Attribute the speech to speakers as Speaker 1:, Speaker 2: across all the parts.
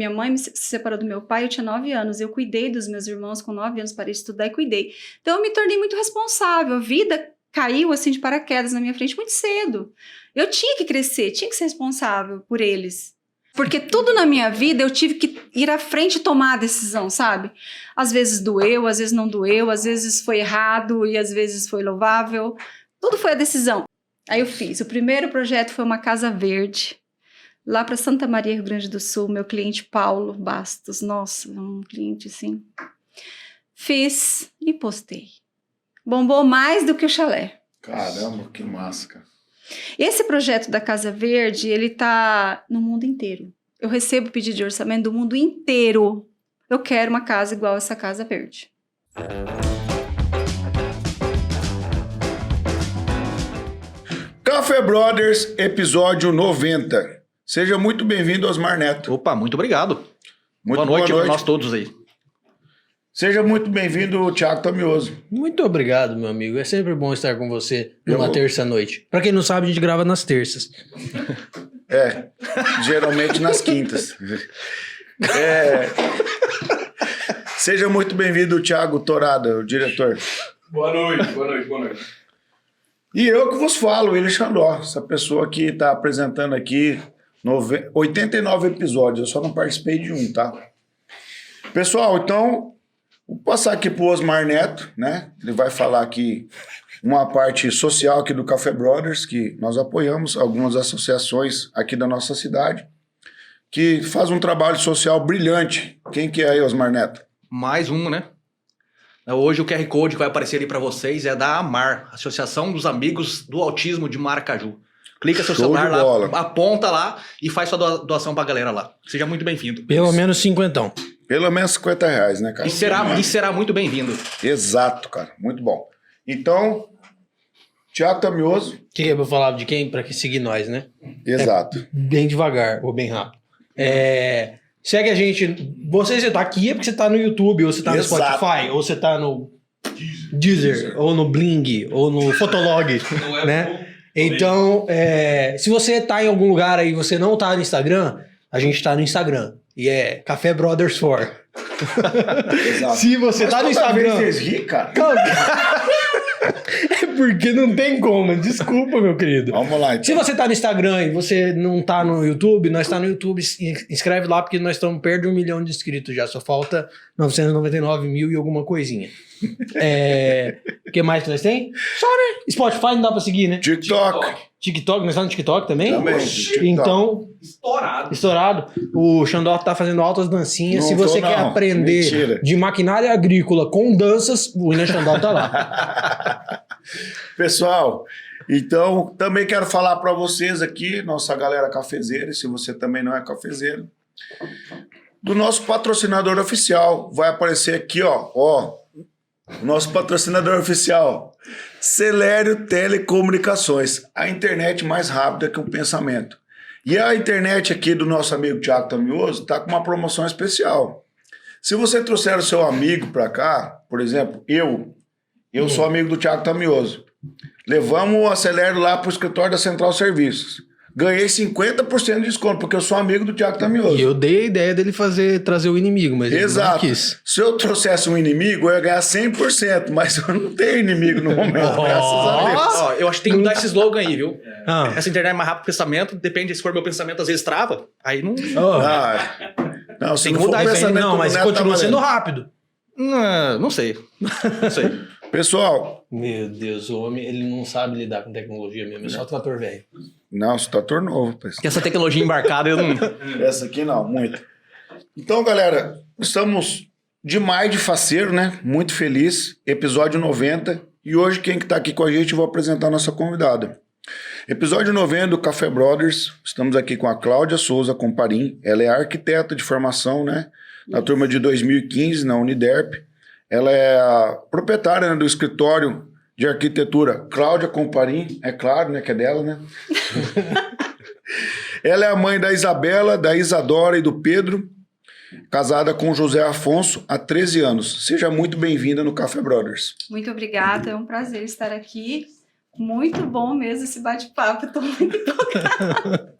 Speaker 1: minha mãe se separou do meu pai, eu tinha 9 anos. Eu cuidei dos meus irmãos com 9 anos, parei de estudar e cuidei. Então, eu me tornei muito responsável. A vida caiu, assim, de paraquedas na minha frente muito cedo. Eu tinha que crescer, tinha que ser responsável por eles. Porque tudo na minha vida eu tive que ir à frente e tomar a decisão, sabe? Às vezes doeu, às vezes não doeu, às vezes foi errado e às vezes foi louvável. Tudo foi a decisão. Aí eu fiz. O primeiro projeto foi uma casa verde, lá para Santa Maria, Rio Grande do Sul. Meu cliente Paulo Bastos, nossa, um cliente assim. Fiz e postei. Bombou mais do que o chalé.
Speaker 2: Caramba, que massa, cara.
Speaker 1: Esse projeto da Casa Verde, ele tá no mundo inteiro. Eu recebo pedido de orçamento do mundo inteiro. Eu quero uma casa igual essa Casa Verde.
Speaker 2: Café Brothers, episódio 90. Seja muito bem-vindo, Osmar Neto.
Speaker 3: Opa, muito obrigado.
Speaker 2: Muito
Speaker 3: boa noite para nós todos aí.
Speaker 2: Seja muito bem-vindo, Thiago Tamioso.
Speaker 4: Muito obrigado, meu amigo. É sempre bom estar com você numa terça-noite. Pra quem não sabe, a gente grava nas terças.
Speaker 2: Geralmente nas quintas. Seja muito bem-vindo, Thiago Torada, o diretor.
Speaker 5: Boa noite.
Speaker 2: E eu que vos falo, William Xandó, essa pessoa que está apresentando aqui 89 episódios, eu só não participei de um, tá? Pessoal, então, vou passar aqui pro Osmar Neto, né? Ele vai falar aqui uma parte social aqui do Café Brothers, que nós apoiamos algumas associações aqui da nossa cidade, que faz um trabalho social brilhante. Quem que é aí, Osmar Neto?
Speaker 3: Mais um, né? Hoje o QR Code que vai aparecer ali para vocês é da AMAR, Associação dos Amigos do Autismo de Maracaju. Clica seu celular lá, aponta lá e faz sua doação pra galera lá. Seja muito bem-vindo.
Speaker 4: Pelo menos 50.
Speaker 2: Pelo menos R$50, né, cara?
Speaker 3: E será muito bem-vindo.
Speaker 2: Exato, cara. Muito bom. Então, Thiago Tamioso.
Speaker 4: O que é pra falar de quem? Pra que seguir nós, né?
Speaker 2: Exato.
Speaker 4: Bem devagar ou bem rápido. Segue a gente. Você tá aqui é porque você tá no YouTube, ou você tá no Spotify, ou você tá no Deezer, ou no Bling, ou no Fotolog, né? Então, se você tá em algum lugar aí e você não tá no Instagram, a gente tá no Instagram. E é Café Brothers 4.
Speaker 2: Exato.
Speaker 4: Se você tá no Instagram...
Speaker 2: Vocês ri, cara?
Speaker 4: É porque não tem como. Desculpa, meu querido.
Speaker 2: Vamos lá, então.
Speaker 4: Se você tá no Instagram e você não tá no YouTube, nós tá no YouTube. Inscreve lá porque nós estamos perto de 1 milhão de inscritos já. Só falta 999 mil e alguma coisinha. O que mais que nós tem? Só, né? Spotify não dá pra seguir, né? TikTok, nós tá no TikTok também?
Speaker 2: Também.
Speaker 4: Então... Estourado. O Xandó tá fazendo altas dancinhas. Se você quer aprender de maquinária agrícola com danças, o William Xandó tá lá.
Speaker 2: Pessoal, então também quero falar para vocês aqui, nossa galera cafezeira, se você também não é cafezeiro, do nosso patrocinador oficial. Vai aparecer aqui, ó, o nosso patrocinador oficial, Celério Telecomunicações, a internet mais rápida que o pensamento. E a internet aqui do nosso amigo Thiago Tamioso está com uma promoção especial. Se você trouxer o seu amigo para cá, por exemplo, eu sou amigo do Thiago Tamioso, levamos o Acelero lá para o escritório da Central Serviços. Ganhei 50% de desconto, porque eu sou amigo do Thiago Tamioso.
Speaker 4: E eu dei a ideia dele trazer o inimigo, mas ele não quis.
Speaker 2: Se eu trouxesse um inimigo, eu ia ganhar 100%, mas eu não tenho inimigo no momento, graças a Deus.
Speaker 3: Eu acho que tem que mudar esse slogan aí, viu? Essa internet é mais rápido que o pensamento, depende se for meu pensamento, às vezes trava, aí não...
Speaker 2: Não, se
Speaker 3: tem que
Speaker 2: não for
Speaker 3: mudar
Speaker 2: o pensamento,
Speaker 4: não, mas continua sendo rápido.
Speaker 3: Não sei.
Speaker 2: Pessoal...
Speaker 4: Meu Deus, o homem, ele não sabe lidar com tecnologia mesmo, é só trator velho.
Speaker 2: Não, esse trator novo.
Speaker 3: Que essa tecnologia embarcada, eu não...
Speaker 2: Essa aqui não, muito. Então, galera, estamos demais de faceiro, né? Muito feliz. Episódio 90. E hoje quem que tá aqui com a gente, eu vou apresentar a nossa convidada. Episódio 90 do Café Brothers. Estamos aqui com a Cláudia Souza Comparim. Ela é arquiteta de formação, né? Na turma de 2015, na Uniderp. Ela é a proprietária, né, do escritório de arquitetura Cláudia Comparim. É claro, né, que é dela, né? Ela é a mãe da Isabela, da Isadora e do Pedro, casada com José Afonso há 13 anos. Seja muito bem-vinda no Café Brothers.
Speaker 1: Muito obrigada, é um prazer estar aqui. Muito bom mesmo esse bate-papo, estou muito empolgada.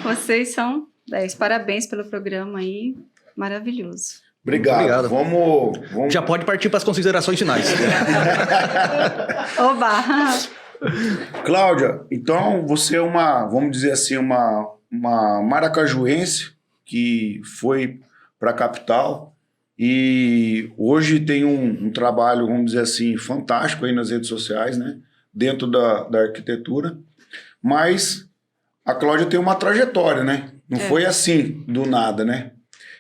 Speaker 1: Vocês são 10. Parabéns pelo programa aí, maravilhoso.
Speaker 2: Obrigado. Vamos...
Speaker 3: Já pode partir para as considerações finais.
Speaker 1: Oba!
Speaker 2: Cláudia, então você é vamos dizer assim, uma maracajuense que foi para a capital e hoje tem um trabalho, vamos dizer assim, fantástico aí nas redes sociais, né? Dentro da arquitetura, mas a Cláudia tem uma trajetória, né? Não foi assim, do nada, né?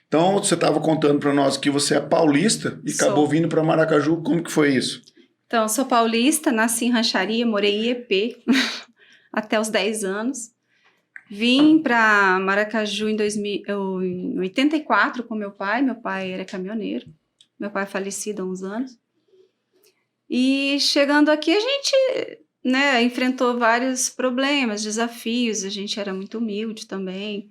Speaker 2: Então, você estava contando para nós que você é paulista e acabou vindo para Maracaju. Como que foi isso?
Speaker 1: Então, sou paulista, nasci em Rancharia, morei em IEP até os 10 anos. Vim para Maracaju em 84 com meu pai. Meu pai era caminhoneiro. Meu pai é falecido há uns anos. E chegando aqui, a gente, né, enfrentou vários problemas, desafios. A gente era muito humilde também.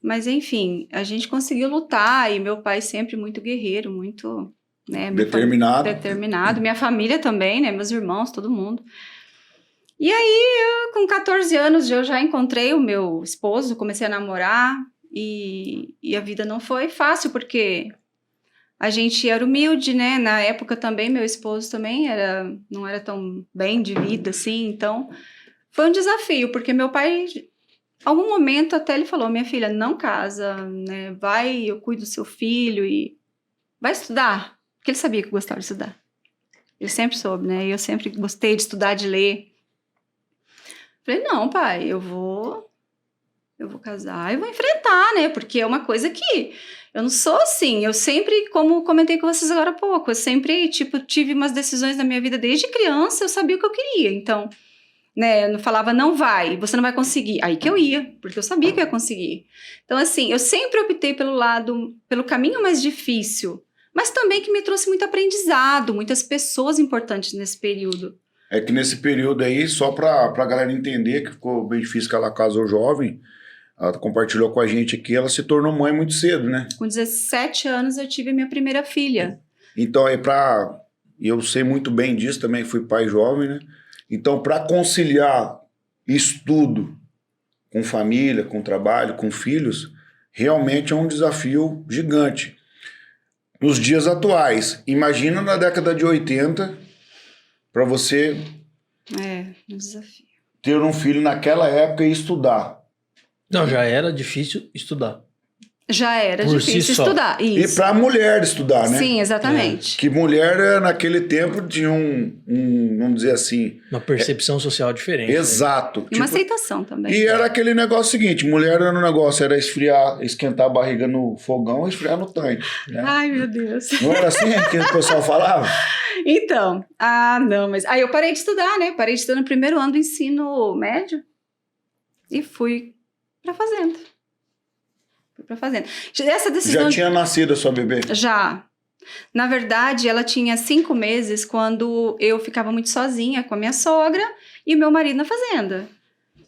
Speaker 1: Mas, enfim, a gente conseguiu lutar. E meu pai sempre muito guerreiro, muito... né, determinado. Minha família também, né? Meus irmãos, todo mundo. E aí, com 14 anos, eu já encontrei o meu esposo, comecei a namorar. E a vida não foi fácil, porque a gente era humilde, né? Na época também, meu esposo também não era tão bem de vida, assim. Então, foi um desafio, porque meu pai... algum momento até ele falou, minha filha, não casa, né? Vai, eu cuido do seu filho e vai estudar. Porque ele sabia que eu gostava de estudar. Ele sempre soube, né? E eu sempre gostei de estudar, de ler. Falei, não, pai, eu vou casar e vou enfrentar, né? Porque é uma coisa que eu não sou assim. Eu sempre, como comentei com vocês agora há pouco, eu sempre, tive umas decisões na minha vida desde criança, eu sabia o que eu queria. Então, né, eu não falava, não vai, você não vai conseguir. Aí que eu ia, porque eu sabia que eu ia conseguir. Então, assim, eu sempre optei pelo caminho mais difícil, mas também que me trouxe muito aprendizado, muitas pessoas importantes nesse período.
Speaker 2: É que nesse período aí, só pra galera entender que ficou bem difícil que ela casou jovem, ela compartilhou com a gente aqui, ela se tornou mãe muito cedo, né?
Speaker 1: Com 17 anos eu tive a minha primeira filha.
Speaker 2: Então, eu sei muito bem disso, também fui pai jovem, né? Então, para conciliar estudo com família, com trabalho, com filhos, realmente é um desafio gigante. Nos dias atuais, imagina na década de 80, para você
Speaker 1: Um desafio.
Speaker 2: ter um filho naquela época e estudar.
Speaker 4: Não, já era difícil estudar.
Speaker 1: Já era
Speaker 4: Por
Speaker 1: difícil
Speaker 4: si só.
Speaker 1: estudar. Isso.
Speaker 2: E para a mulher estudar, né?
Speaker 1: Sim, exatamente.
Speaker 2: Que mulher, naquele tempo, tinha vamos dizer assim...
Speaker 4: Uma percepção social diferente.
Speaker 2: Exato.
Speaker 1: E uma aceitação também.
Speaker 2: E era aquele negócio seguinte, mulher era no negócio, era esquentar a barriga no fogão e esfriar no tanque. Né?
Speaker 1: Ai, meu Deus.
Speaker 2: Não era assim que o pessoal falava?
Speaker 1: Então, não, mas... Aí eu parei de estudar, né? Parei de estudar no primeiro ano do ensino médio e fui pra fazenda. Essa decisão...
Speaker 2: Já tinha nascido a sua bebê?
Speaker 1: Já. Na verdade, ela tinha 5 meses quando eu ficava muito sozinha com a minha sogra e o meu marido na fazenda.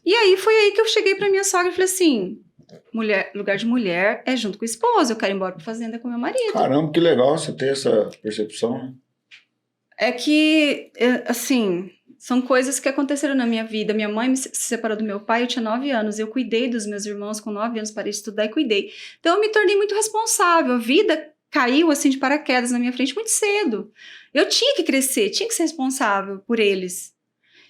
Speaker 1: E aí foi aí que eu cheguei pra minha sogra e falei assim, lugar de mulher é junto com o esposo, eu quero ir embora pra fazenda com meu marido.
Speaker 2: Caramba, que legal você ter essa percepção, né?
Speaker 1: É que, assim... São coisas que aconteceram na minha vida. Minha mãe se separou do meu pai, eu tinha 9 anos. Eu cuidei dos meus irmãos com 9 anos, parei de estudar e cuidei. Então, eu me tornei muito responsável. A vida caiu, assim, de paraquedas na minha frente muito cedo. Eu tinha que crescer, tinha que ser responsável por eles.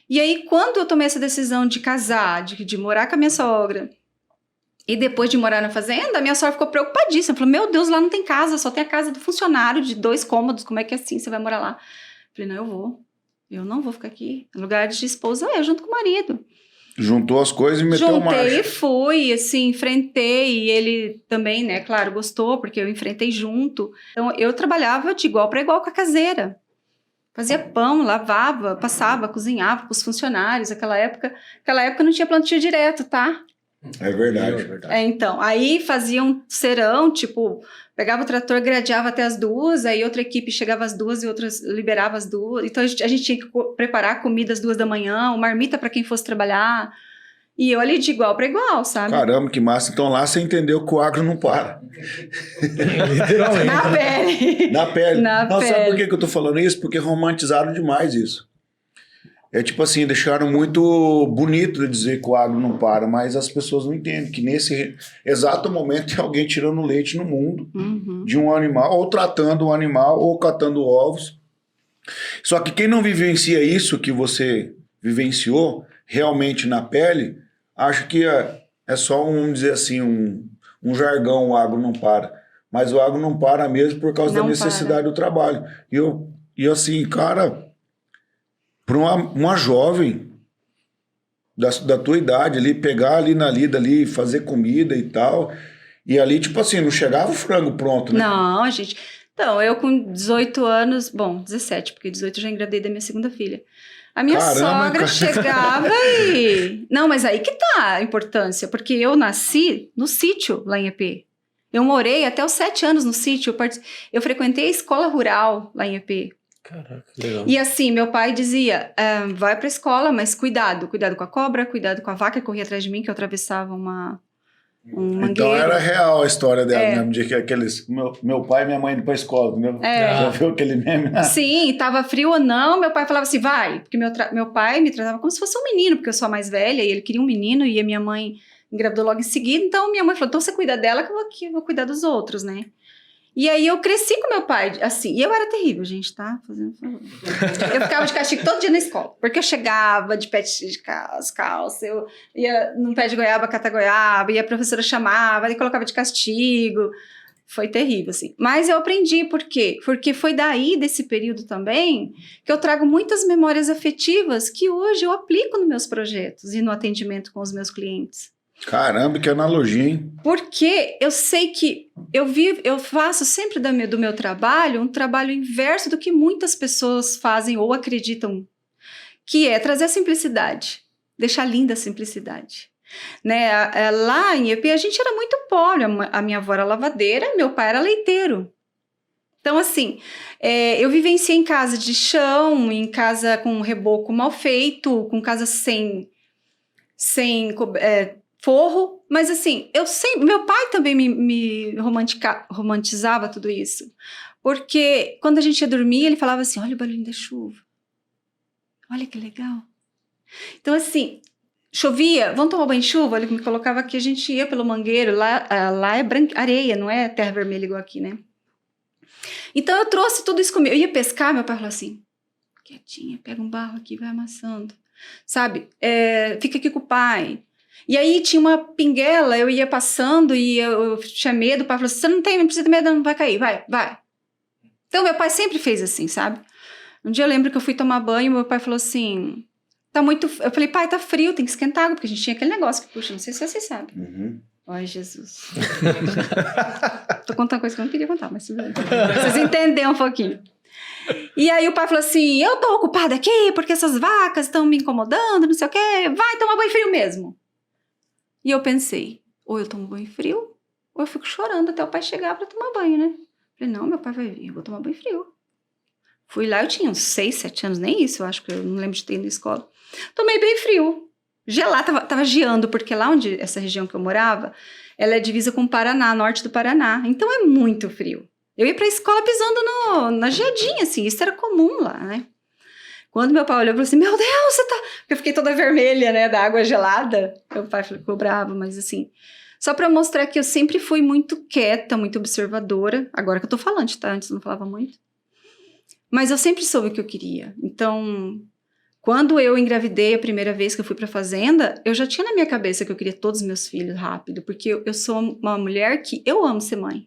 Speaker 1: E aí, quando eu tomei essa decisão de casar, de morar com a minha sogra, e depois de morar na fazenda, a minha sogra ficou preocupadíssima. Falou, meu Deus, lá não tem casa, só tem a casa do funcionário de 2 cômodos. Como é que é assim, você vai morar lá? Eu falei, não, eu vou. Eu não vou ficar aqui. No lugar de esposa, junto com o marido.
Speaker 2: Juntou as coisas e meteu marcha.
Speaker 1: Juntei e fui, assim, enfrentei. E ele também, né, claro, gostou, porque eu enfrentei junto. Então, eu trabalhava de igual para igual com a caseira. Fazia pão, lavava, passava, cozinhava com os funcionários. Naquela época não tinha plantio direto, tá?
Speaker 2: É verdade.
Speaker 1: Então, aí fazia um serão, pegava o trator, gradeava até as 2, aí outra equipe chegava às 2 e outras liberava às 2. Então, a gente tinha que preparar comida às 2 da manhã, marmita para quem fosse trabalhar. E eu ali de igual para igual, sabe?
Speaker 2: Caramba, que massa. Então lá você entendeu que o agro não para.
Speaker 4: Literalmente.
Speaker 1: Na pele.
Speaker 2: Na pele.
Speaker 1: Na
Speaker 2: Não,
Speaker 1: pele.
Speaker 2: sabe por que eu tô falando isso? Porque romantizaram demais isso. É tipo assim, deixaram muito bonito de dizer que o agro não para, mas as pessoas não entendem que nesse exato momento tem alguém tirando leite no mundo de um animal, ou tratando um animal, ou catando ovos. Só que quem não vivencia isso que você vivenciou realmente na pele, acha que é só, vamos dizer assim, um jargão, o agro não para. Mas o agro não para mesmo por causa da necessidade do trabalho. E assim, cara... Para uma jovem da tua idade ali, pegar ali na lida ali, fazer comida e tal, e ali, tipo assim, não chegava o frango pronto, né?
Speaker 1: Não, gente. Então, eu com 18 anos, bom, 17, porque 18 eu já engravidei da minha segunda filha. A minha sogra chegava e... Não, mas aí que tá a importância, porque eu nasci no sítio lá em EP. Eu morei até os 7 anos no sítio, eu frequentei a escola rural lá em EP.
Speaker 4: Caraca, legal.
Speaker 1: E assim, meu pai dizia, vai pra escola, mas cuidado com a cobra, cuidado com a vaca que corria atrás de mim, que eu atravessava um mangueiro.
Speaker 2: Então era real a história dela, né? De que aqueles, meu pai e minha mãe indo pra escola, entendeu? Já viu aquele meme?
Speaker 1: Sim, tava frio ou não, meu pai falava assim, vai, porque meu pai me tratava como se fosse um menino, porque eu sou a mais velha, e ele queria um menino, e a minha mãe engravidou logo em seguida, então minha mãe falou, então você cuida dela que eu vou cuidar dos outros, né? E aí eu cresci com meu pai, assim, e eu era terrível, gente, tá? Fazendo favor. Eu ficava de castigo todo dia na escola, porque eu chegava de pé de calça, eu ia num pé de goiaba catar goiaba, e a professora chamava, e colocava de castigo. Foi terrível, assim. Mas eu aprendi, por quê? Porque foi daí, desse período também, que eu trago muitas memórias afetivas que hoje eu aplico nos meus projetos e no atendimento com os meus clientes.
Speaker 2: Caramba, que analogia, hein?
Speaker 1: Porque eu sei que eu faço sempre do meu trabalho um trabalho inverso do que muitas pessoas fazem ou acreditam, que é trazer a simplicidade, deixar linda a simplicidade. Né? Lá em EP a gente era muito pobre, a minha avó era lavadeira, meu pai era leiteiro. Então assim, eu vivenciei em casa de chão, em casa com reboco mal feito, com casa sem forro, mas assim, meu pai também me romantizava tudo isso, porque quando a gente ia dormir, ele falava assim, olha o barulhinho da chuva, olha que legal. Então assim, chovia, vamos tomar banho de chuva, ele me colocava aqui, a gente ia pelo mangueiro, lá é areia, não é terra vermelha igual aqui, né? Então eu trouxe tudo isso comigo, eu ia pescar, meu pai falou assim, quietinha, pega um barro aqui, vai amassando, sabe, fica aqui com o pai. E aí tinha uma pinguela, eu ia passando e eu tinha medo, o pai falou assim, você não precisa ter medo, não vai cair, vai. Então meu pai sempre fez assim, sabe? Um dia eu lembro que eu fui tomar banho, meu pai falou assim, eu falei, pai, tá frio, tem que esquentar água, porque a gente tinha aquele negócio que puxa, não sei se vocês sabem. Ai, Jesus. Tô contando coisa que eu não queria contar, mas tudo bem. Vocês entenderam um pouquinho. E aí o pai falou assim, eu tô ocupado aqui porque essas vacas estão me incomodando, não sei o quê, vai tomar banho frio mesmo. E eu pensei, ou eu tomo banho frio, ou eu fico chorando até o pai chegar pra tomar banho, né? Falei, não, meu pai vai vir, eu vou tomar banho frio. Fui lá, eu tinha uns 6, 7 anos, nem isso, eu acho que eu não lembro de ter ido na escola. Tomei bem frio. Gelado, tava geando, porque lá onde, essa região que eu morava, ela é divisa com o Paraná, norte do Paraná. Então é muito frio. Eu ia pra escola pisando na geadinha, assim, isso era comum lá, né? Quando meu pai olhou e falou assim, meu Deus, você tá... Eu fiquei toda vermelha, né, da água gelada. Meu pai ficou bravo, mas assim... Só pra mostrar que eu sempre fui muito quieta, muito observadora. Agora que eu tô falando, tá? Antes eu não falava muito. Mas eu sempre soube o que eu queria. Então, quando eu engravidei a primeira vez que eu fui pra fazenda, eu já tinha na minha cabeça que eu queria todos os meus filhos rápido. Porque eu sou uma mulher que eu amo ser mãe.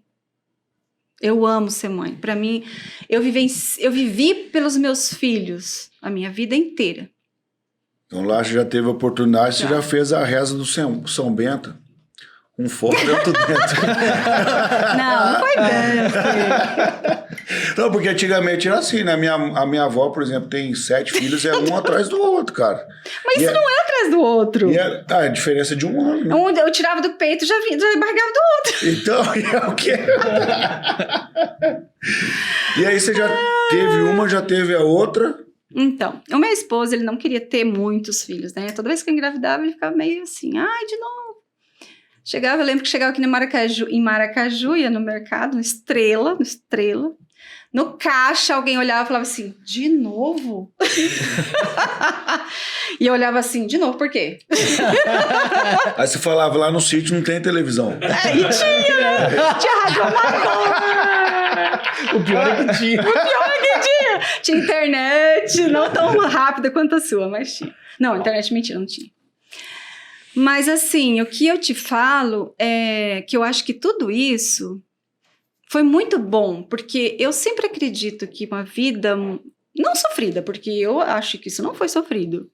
Speaker 1: Eu amo ser mãe. Para mim, eu vivi pelos meus filhos a minha vida inteira.
Speaker 2: Então lá você já teve a oportunidade, você já fez a reza do São Bento. Um fora e outro dentro.
Speaker 1: Não foi dentro.
Speaker 2: Não, porque antigamente era assim, né? A minha avó, por exemplo, tem 7 filhos, é um atrás do outro, cara.
Speaker 1: Mas isso não é atrás do outro.
Speaker 2: A diferença de um ano, né?
Speaker 1: Um eu tirava do peito e já embargava do outro.
Speaker 2: Então, é o quê? E aí você já teve uma, já teve a outra?
Speaker 1: Então, o meu esposo, ele não queria ter muitos filhos, né? Toda vez que eu engravidava, ele ficava meio assim, ai, de novo. Eu lembro que chegava aqui em Maracaju, ia no mercado, no Estrela. No caixa, alguém olhava e falava assim, de novo? E eu olhava assim, de novo, por quê?
Speaker 2: Aí você falava, lá no sítio não tem televisão.
Speaker 1: E tinha, né? Tinha rádio amador.
Speaker 4: O pior é que tinha.
Speaker 1: Tinha internet, não tão rápida quanto a sua, mas tinha. Não, internet, mentira, não tinha. Mas assim, o que eu te falo é que eu acho que tudo isso foi muito bom, porque eu sempre acredito que uma vida não sofrida, porque eu acho que isso não foi sofrido.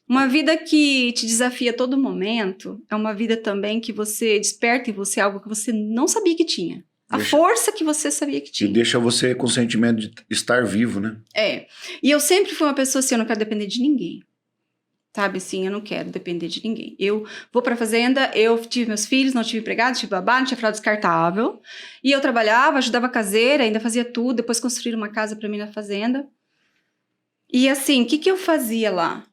Speaker 1: Uma vida que te desafia a todo momento é uma vida também que você desperta em você algo que você não sabia que tinha. A força que você sabia que tinha.
Speaker 2: E deixa você com o sentimento de estar vivo, né?
Speaker 1: E eu sempre fui uma pessoa assim, eu não quero depender de ninguém. Sabe, assim, eu não quero depender de ninguém. Eu vou pra fazenda, eu tive meus filhos, não tive empregado, tive babá, não tinha fralda descartável. E eu trabalhava, ajudava a caseira, ainda fazia tudo, depois construíram uma casa pra mim na fazenda. E assim, o que eu fazia lá?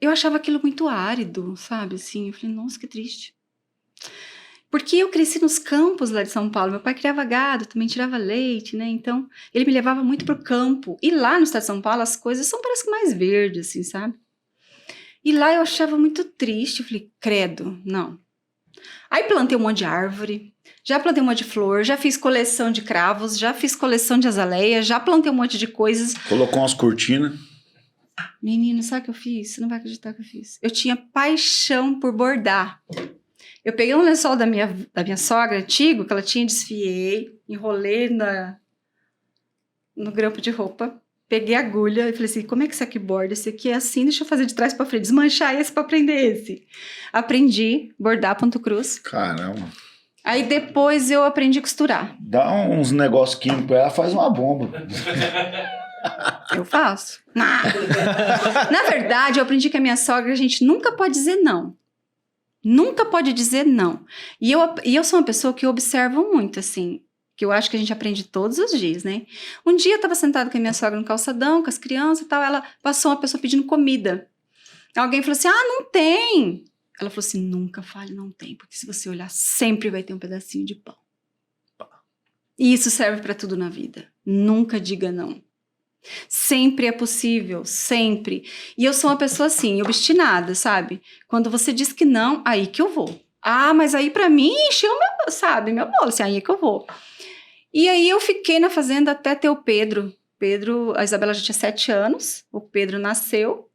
Speaker 1: Eu achava aquilo muito árido, sabe, assim, eu falei, nossa, que triste. Porque eu cresci nos campos lá de São Paulo, meu pai criava gado, também tirava leite, né, então ele me levava muito pro campo. E lá no estado de São Paulo as coisas são parece que mais verdes, assim, sabe? E lá eu achava muito triste, eu falei, credo, não. Aí plantei um monte de árvore, já plantei um monte de flor, já fiz coleção de cravos, já fiz coleção de azaleia, já plantei um monte de coisas.
Speaker 2: Colocou umas cortinas.
Speaker 1: Menino, sabe o que eu fiz? Você não vai acreditar que eu fiz. Eu tinha paixão por bordar. Eu peguei um lençol da minha sogra antigo, que ela tinha, desfiei, enrolei no grampo de roupa, peguei a agulha e falei assim, como é que isso aqui borda? Esse aqui é assim, deixa eu fazer de trás pra frente, desmanchar esse pra aprender esse. Aprendi bordar ponto cruz.
Speaker 2: Caramba.
Speaker 1: Aí depois eu aprendi a costurar.
Speaker 2: Dá uns negócios químicos, ela faz uma bomba.
Speaker 1: Eu faço. Na verdade, eu aprendi que a minha sogra, a gente nunca pode dizer não. Nunca pode dizer não. E eu sou uma pessoa que observa muito, assim, que eu acho que a gente aprende todos os dias, né? Um dia eu tava sentada com a minha sogra no calçadão, com as crianças e tal, ela passou uma pessoa pedindo comida. Alguém falou assim, não tem. Ela falou assim, nunca fale não tem, porque se você olhar, sempre vai ter um pedacinho de pão. E isso serve pra tudo na vida. Nunca diga não. Sempre é possível, sempre. E eu sou uma pessoa assim, obstinada, sabe? Quando você diz que não, aí que eu vou. Mas aí pra mim encheu meu bolo, assim, aí é que eu vou. E aí eu fiquei na fazenda até ter o Pedro. A Isabela já tinha 7 anos, o Pedro nasceu.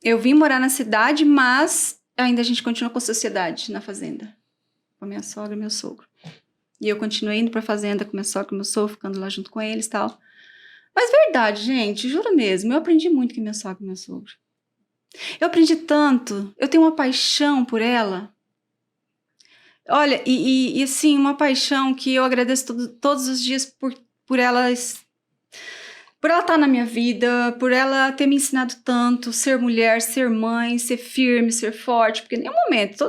Speaker 1: Eu vim morar na cidade, mas ainda a gente continua com a sociedade na fazenda. Com a minha sogra e meu sogro. E eu continuei indo pra fazenda com minha sogra e meu sogro, ficando lá junto com eles e tal. Mas verdade, gente, juro mesmo, eu aprendi muito com minha sogra e meu sogro. Eu aprendi tanto, eu tenho uma paixão por ela. Olha, e assim, uma paixão que eu agradeço todos os dias por ela estar na minha vida, por ela ter me ensinado tanto, ser mulher, ser mãe, ser firme, ser forte, porque em nenhum momento,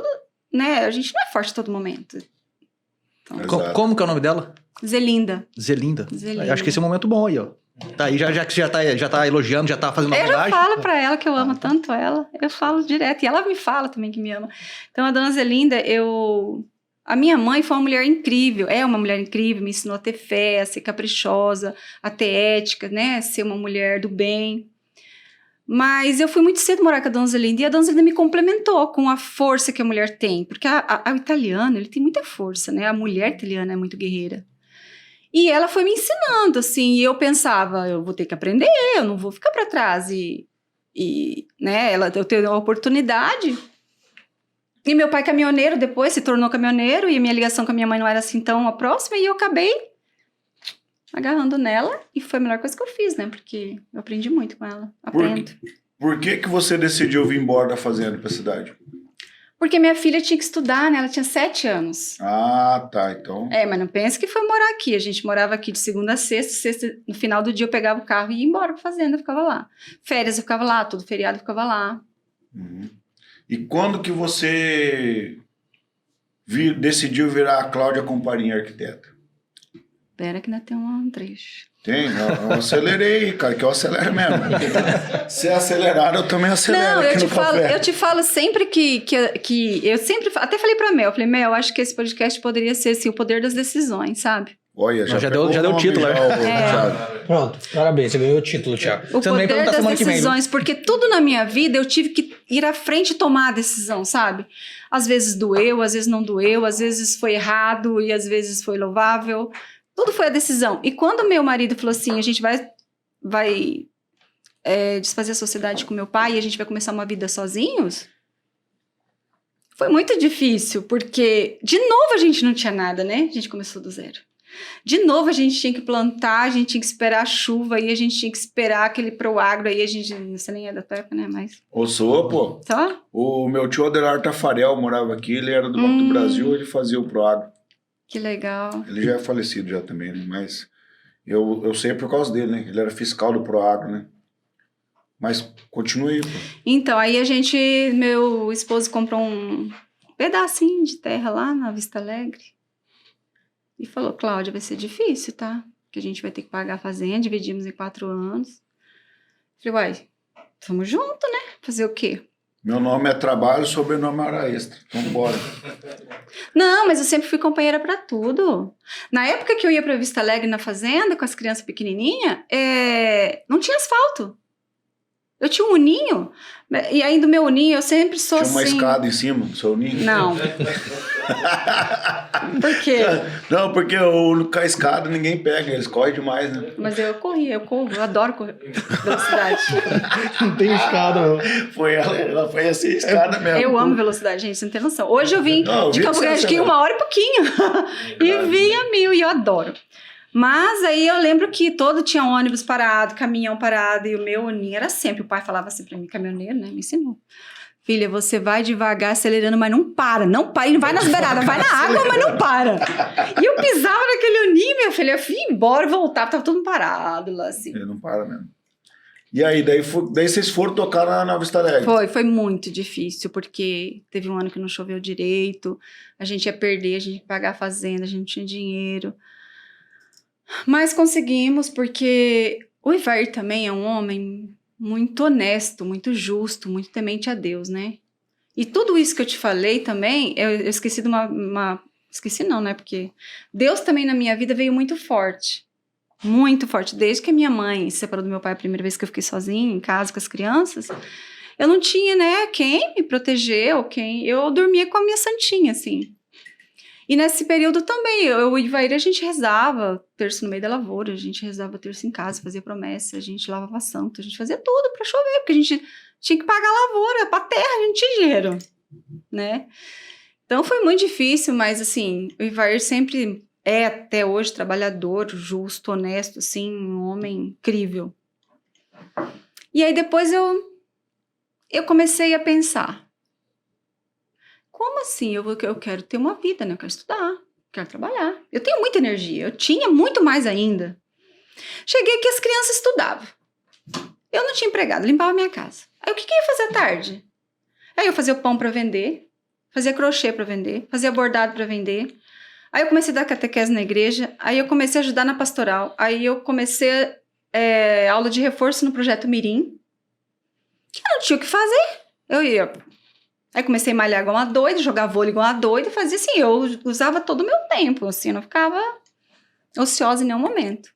Speaker 1: né, a gente não é forte em todo momento. Então,
Speaker 3: como que é o nome dela?
Speaker 1: Zelinda.
Speaker 3: Zelinda. Acho que esse é um momento bom aí, ó. Tá aí, já que já tá elogiando, já tá fazendo uma homenagem.
Speaker 1: Eu já falo pra ela que eu amo tanto ela. Eu falo direto. E ela me fala também que me ama. Então, a dona Zelinda, a minha mãe foi uma mulher incrível. É uma mulher incrível. Me ensinou a ter fé, a ser caprichosa, a ter ética, né? Ser uma mulher do bem. Mas eu fui muito cedo morar com a dona Zelinda. E a dona Zelinda me complementou com a força que a mulher tem. Porque o italiano, ele tem muita força, né? A mulher italiana é muito guerreira. E ela foi me ensinando, assim, e eu pensava, eu vou ter que aprender, eu não vou ficar para trás. E né, eu tenho a oportunidade. E meu pai caminhoneiro depois se tornou caminhoneiro, e a minha ligação com a minha mãe não era assim tão próxima, e eu acabei agarrando nela, e foi a melhor coisa que eu fiz, né, porque eu aprendi muito com ela, aprendo.
Speaker 2: Por que você decidiu vir embora da fazenda pra cidade?
Speaker 1: Porque minha filha tinha que estudar, né? Ela tinha 7 anos.
Speaker 2: Tá, então...
Speaker 1: Mas não pense que foi morar aqui. A gente morava aqui de segunda a sexta. No final do dia eu pegava o carro e ia embora pra fazenda, eu ficava lá. Férias eu ficava lá, todo feriado eu ficava lá.
Speaker 2: Uhum. E quando que você decidiu virar a Cláudia Comparinha arquiteta?
Speaker 1: Espera que ainda tem um trecho.
Speaker 2: Tem, eu acelerei, cara, que eu acelero mesmo. Se acelerar, eu também acelero. Não,
Speaker 1: eu te falo sempre que eu sempre, até falei pra Mel, eu falei, Mel, acho que esse podcast poderia ser assim, o poder das decisões, sabe?
Speaker 2: Olha,
Speaker 3: Já deu o título, né?
Speaker 2: Thiago.
Speaker 4: Pronto, parabéns, você ganhou o título, Thiago.
Speaker 1: O
Speaker 3: Você não vem
Speaker 1: poder
Speaker 3: perguntar
Speaker 1: das
Speaker 3: semana que vem,
Speaker 1: decisões, porque tudo na minha vida eu tive que ir à frente e tomar a decisão, sabe? Às vezes doeu, às vezes não doeu, às vezes foi errado e às vezes foi louvável. Tudo foi a decisão. E quando meu marido falou assim, a gente vai desfazer a sociedade com meu pai e a gente vai começar uma vida sozinhos, foi muito difícil, porque de novo a gente não tinha nada, né? A gente começou do zero. De novo a gente tinha que plantar, a gente tinha que esperar a chuva, aí a gente tinha que esperar aquele Proagro, aí a gente, você nem é da tua época, né, mas...
Speaker 2: Ô, sou, pô.
Speaker 1: Só?
Speaker 2: O meu tio Adelar Tafarel morava aqui, ele era do Banco do Brasil, ele fazia o Proagro.
Speaker 1: Que legal.
Speaker 2: Ele já é falecido já também, né? Mas eu sei por causa dele, né? Ele era fiscal do Proagro, né? Mas continua aí, pô.
Speaker 1: Então, aí meu esposo comprou um pedacinho de terra lá na Vista Alegre e falou, Cláudia, vai ser difícil, tá? Porque a gente vai ter que pagar a fazenda, dividimos em 4 anos. Falei, uai, tamo junto, né? Fazer o quê?
Speaker 2: Meu nome é Trabalho, sobrenome é Hora Extra. Então, bora.
Speaker 1: Não, mas eu sempre fui companheira pra tudo. Na época que eu ia pra Vista Alegre na fazenda, com as crianças pequenininhas, não tinha asfalto. Eu tinha um uninho, e aí do meu uninho eu sempre sou
Speaker 2: Tinha uma
Speaker 1: assim...
Speaker 2: escada em cima do seu ninho?
Speaker 1: Não. Por quê?
Speaker 2: Não, porque com a escada ninguém pega, eles correm demais, né?
Speaker 1: Mas eu corro, eu adoro correr velocidade.
Speaker 4: Não tem escada, não.
Speaker 2: Ela foi assim, escada mesmo.
Speaker 1: Eu amo velocidade, gente, você não tem noção. Hoje eu vim de Campo Grande aqui 1 hora e pouquinho. E vim a 1000 e eu adoro. Mas aí eu lembro que todo tinha ônibus parado, caminhão parado, e o meu uninho era sempre, o pai falava assim pra mim, caminhoneiro, né, me ensinou. Filha, você vai devagar, acelerando, mas não para, e não vai nas beiradas, vai na água, mas não para. E eu pisava naquele uninho, minha filha, eu fui embora, voltava, tava todo parado lá, assim.
Speaker 2: Ele não para mesmo. E aí, daí vocês foram tocar na Vista Alegre?
Speaker 1: Foi muito difícil, porque teve um ano que não choveu direito, a gente ia perder, a gente ia pagar a fazenda, a gente não tinha dinheiro. Mas conseguimos, porque o Ivair também é um homem muito honesto, muito justo, muito temente a Deus, né? E tudo isso que eu te falei também, eu esqueci de esqueci não, né? Porque Deus também na minha vida veio muito forte. Muito forte. Desde que a minha mãe se separou do meu pai a primeira vez que eu fiquei sozinha em casa com as crianças, eu não tinha, né, quem me proteger ou quem... Eu dormia com a minha santinha, assim. E nesse período também, eu e o Ivair, a gente rezava terço no meio da lavoura, a gente rezava terço em casa, fazia promessa, a gente lavava santo, a gente fazia tudo pra chover, porque a gente tinha que pagar a lavoura, pra terra, a gente não tinha dinheiro, né? Então foi muito difícil, mas assim, o Ivair sempre é até hoje trabalhador, justo, honesto, assim, um homem incrível. E aí depois eu comecei a pensar, como assim? Eu quero ter uma vida, né? Eu quero estudar, quero trabalhar. Eu tenho muita energia, eu tinha muito mais ainda. Cheguei aqui, as crianças estudavam. Eu não tinha empregado, limpava a minha casa. Aí o que eu ia fazer à tarde? Aí eu fazia o pão para vender, fazia crochê para vender, fazia bordado para vender. Aí eu comecei a dar catequese na igreja, aí eu comecei a ajudar na pastoral, aí eu comecei aula de reforço no Projeto Mirim, que eu não tinha o que fazer. Eu ia... Aí comecei a malhar igual uma doida, jogar vôlei igual uma doida, fazia assim, eu usava todo o meu tempo, assim, eu não ficava ociosa em nenhum momento.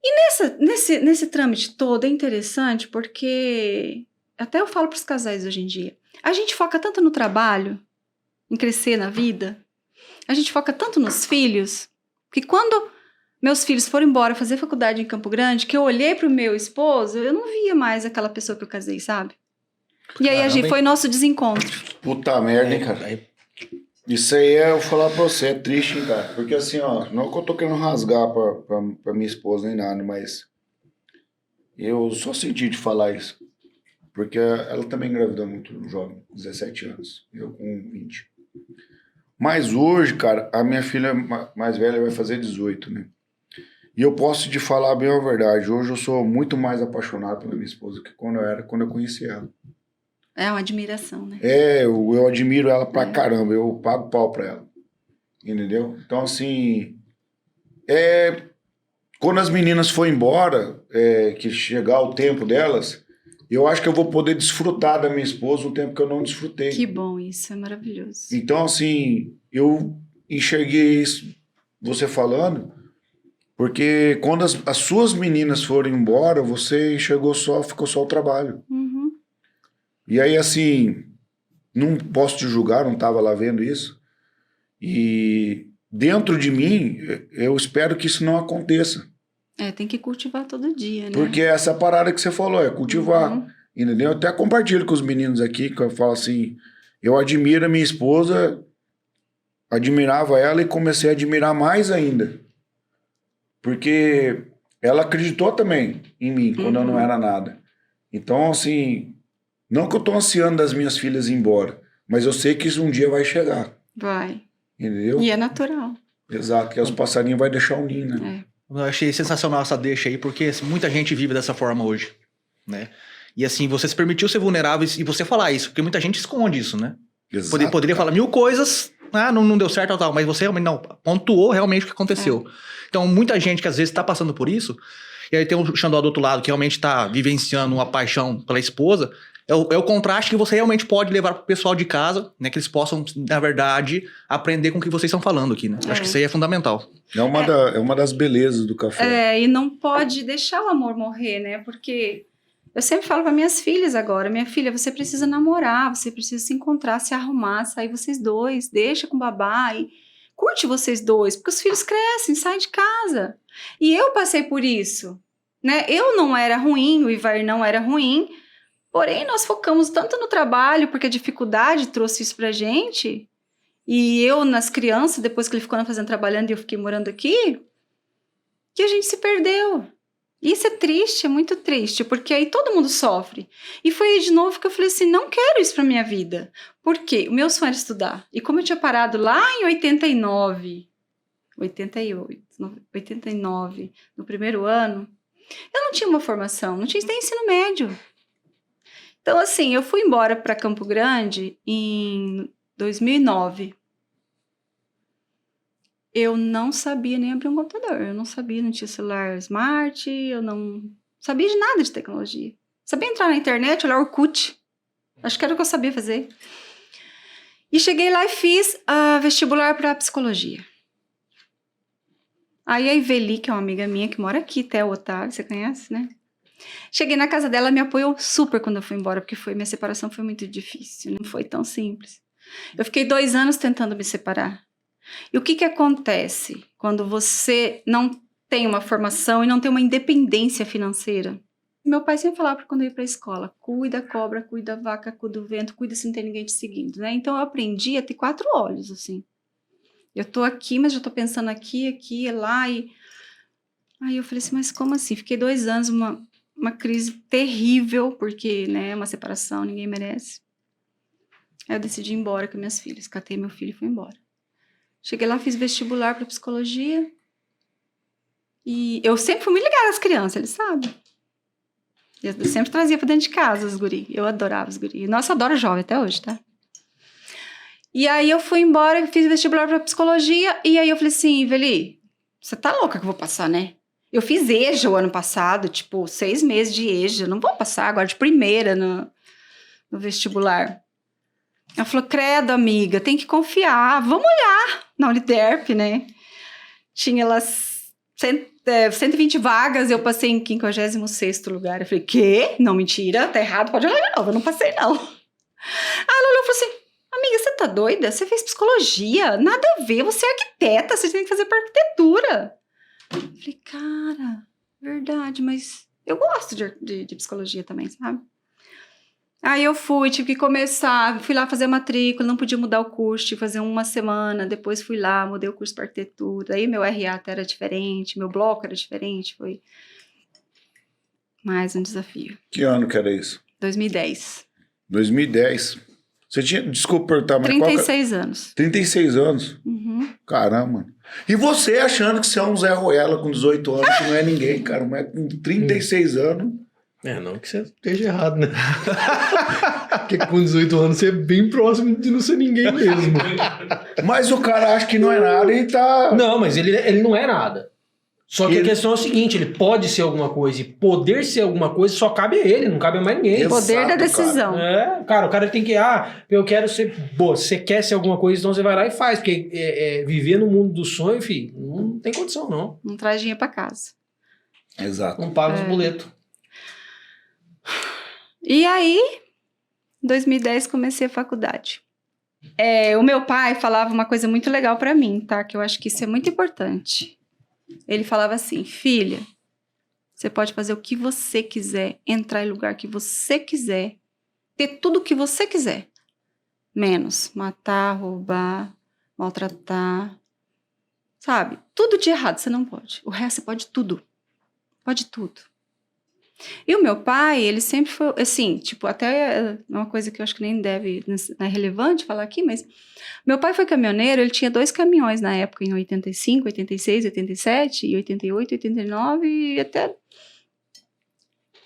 Speaker 1: E nesse trâmite todo é interessante porque, até eu falo para os casais hoje em dia, a gente foca tanto no trabalho, em crescer na vida, a gente foca tanto nos filhos, que quando meus filhos foram embora fazer faculdade em Campo Grande, que eu olhei para o meu esposo, eu não via mais aquela pessoa que eu casei, sabe? E aí, foi nosso desencontro.
Speaker 2: Puta merda, hein, cara? Isso aí eu vou falar pra você, é triste, hein, cara? Porque assim, ó, não que eu tô querendo rasgar pra minha esposa nem nada, mas eu só senti de falar isso. Porque ela também engravidou muito jovem, 17 anos, eu com 20. Mas hoje, cara, a minha filha mais velha vai fazer 18, né? E eu posso te falar bem a verdade, hoje eu sou muito mais apaixonado pela minha esposa que quando eu conheci ela.
Speaker 1: É uma admiração, né?
Speaker 2: Eu admiro ela pra caramba, eu pago pau pra ela, entendeu? Então, assim, quando as meninas forem embora, que chegar o tempo delas, eu acho que eu vou poder desfrutar da minha esposa o tempo que eu não desfrutei.
Speaker 1: Que bom, isso é maravilhoso.
Speaker 2: Então, assim, eu enxerguei isso você falando, porque quando as suas meninas foram embora, você ficou só o trabalho.
Speaker 1: Uhum.
Speaker 2: E aí, assim, não posso te julgar, não estava lá vendo isso. E dentro de mim, eu espero que isso não aconteça.
Speaker 1: Tem que cultivar todo dia, né?
Speaker 2: Porque essa parada que você falou, é cultivar.
Speaker 1: Uhum.
Speaker 2: Entendeu? Eu até compartilho com os meninos aqui, que eu falo assim, eu admiro a minha esposa, admirava ela e comecei a admirar mais ainda. Porque ela acreditou também em mim, quando eu não era nada. Então, assim, não que eu tô ansiando das minhas filhas ir embora, mas eu sei que isso um dia vai chegar.
Speaker 1: Vai.
Speaker 2: Entendeu?
Speaker 1: E é natural.
Speaker 2: Exato, que os passarinhos vão deixar um ninho, né?
Speaker 3: Eu achei sensacional essa deixa aí, porque muita gente vive dessa forma hoje, né? E assim, você se permitiu ser vulnerável e você falar isso, porque muita gente esconde isso, né?
Speaker 2: Exato,
Speaker 3: Poderia falar 1000 coisas, não deu certo, tal, mas você realmente não pontuou realmente o que aconteceu. Então, muita gente que às vezes está passando por isso, e aí tem o Xandó do outro lado, que realmente está vivenciando uma paixão pela esposa, é o contraste que você realmente pode levar pro pessoal de casa, né? Que eles possam, na verdade, aprender com o que vocês estão falando aqui, né? Acho que isso aí é fundamental.
Speaker 2: É uma das belezas do café.
Speaker 1: E não pode deixar o amor morrer, né? Porque eu sempre falo para minhas filhas agora, minha filha, você precisa namorar, você precisa se encontrar, se arrumar, sair vocês dois, deixa com o babá e curte vocês dois, porque os filhos crescem, saem de casa. E eu passei por isso, né? Eu não era ruim, o Ivair não era ruim, porém nós focamos tanto no trabalho, porque a dificuldade trouxe isso pra gente, e eu nas crianças, depois que ele ficou na fazenda trabalhando e eu fiquei morando aqui, que a gente se perdeu. Isso é triste, é muito triste, porque aí todo mundo sofre. E foi aí de novo que eu falei assim, não quero isso pra minha vida. Por quê? O meu sonho era estudar. E como eu tinha parado lá em 89, no primeiro ano, eu não tinha uma formação, não tinha nem ensino médio. Então, assim, eu fui embora para Campo Grande em 2009. Eu não sabia nem abrir um computador, eu não sabia, não tinha celular smart, eu não sabia de nada de tecnologia. Sabia entrar na internet, olhar Orkut, acho que era o que eu sabia fazer. E cheguei lá e fiz a vestibular para psicologia. Aí a Iveli, que é uma amiga minha que mora aqui, até o Otávio, você conhece, né? Cheguei na casa dela, me apoiou super quando eu fui embora, porque minha separação foi muito difícil, não foi tão simples. Eu fiquei 2 anos tentando me separar. E o que acontece quando você não tem uma formação e não tem uma independência financeira? Meu pai sempre falava quando eu ia para a escola, cuida cobra, cuida vaca, cuida o vento, cuida se não tem ninguém te seguindo, né? Então eu aprendi a ter 4 olhos, assim. Eu tô aqui, mas já tô pensando aqui, lá e... Aí eu falei assim, mas como assim? Fiquei 2 anos, uma crise terrível, porque, né, uma separação, ninguém merece. Aí eu decidi ir embora com minhas filhas, catei meu filho e fui embora. Cheguei lá, fiz vestibular para psicologia. E eu sempre fui muito ligada às crianças, eles sabem. Eu sempre trazia para dentro de casa os guri. Eu adorava os guri. Nossa, eu adoro jovem até hoje, tá? E aí eu fui embora, fiz vestibular para psicologia. E aí eu falei assim, Iveli, você tá louca que eu vou passar, né? Eu fiz EJA o ano passado, tipo, 6 meses de EJA. Não vou passar agora de primeira no vestibular. Ela falou, credo, amiga, tem que confiar. Vamos olhar na Uniterp, né? Tinha lá 120 vagas, eu passei em 56º lugar. Eu falei, quê? Não, mentira, tá errado, pode olhar de novo, eu não passei, não. Aí ela olhou e falou assim, amiga, você tá doida? Você fez psicologia? Nada a ver, você é arquiteta, você tem que fazer para arquitetura. Eu falei, cara, verdade, mas eu gosto de psicologia também, sabe? Aí eu tive que começar, fui lá fazer a matrícula, não podia mudar o curso, tive que fazer 1 semana, depois fui lá, mudei o curso para arquitetura, aí meu RA até era diferente, meu bloco era diferente, foi mais um desafio.
Speaker 2: Que ano que era isso?
Speaker 1: 2010.
Speaker 2: 2010. Você tinha, desculpa perguntar, mas
Speaker 1: 36 anos.
Speaker 2: 36 anos?
Speaker 1: Uhum.
Speaker 2: Caramba. E você achando que você é um Zé Ruela com 18 anos, que não é ninguém, cara, mas com 36 anos...
Speaker 4: Não que você esteja errado, né? Porque com 18 anos você é bem próximo de não ser ninguém mesmo.
Speaker 2: Mas o cara acha que não é nada e tá...
Speaker 4: Não, mas ele não é nada. Só que a questão é o seguinte, ele pode ser alguma coisa e poder ser alguma coisa só cabe a ele, não cabe a mais ninguém.
Speaker 2: Exato,
Speaker 1: Poder da decisão.
Speaker 4: Cara, o cara tem que, eu quero ser, você quer ser alguma coisa, então você vai lá e faz, porque viver no mundo do sonho, filho, não tem condição, não.
Speaker 1: Não traz dinheiro pra casa.
Speaker 2: Exato.
Speaker 4: Não paga os boletos.
Speaker 1: E aí, em 2010, comecei a faculdade. O meu pai falava uma coisa muito legal pra mim, tá? Que eu acho que isso é muito importante. Ele falava assim, filha, você pode fazer o que você quiser, entrar em lugar que você quiser, ter tudo o que você quiser, menos matar, roubar, maltratar, sabe? Tudo de errado você não pode. O resto você pode tudo. Pode tudo. E o meu pai, ele sempre foi, assim, tipo, até uma coisa que eu acho que nem deve, não é relevante falar aqui, mas meu pai foi caminhoneiro, ele tinha 2 caminhões na época, em 85, 86, 87, e 88, 89, e até...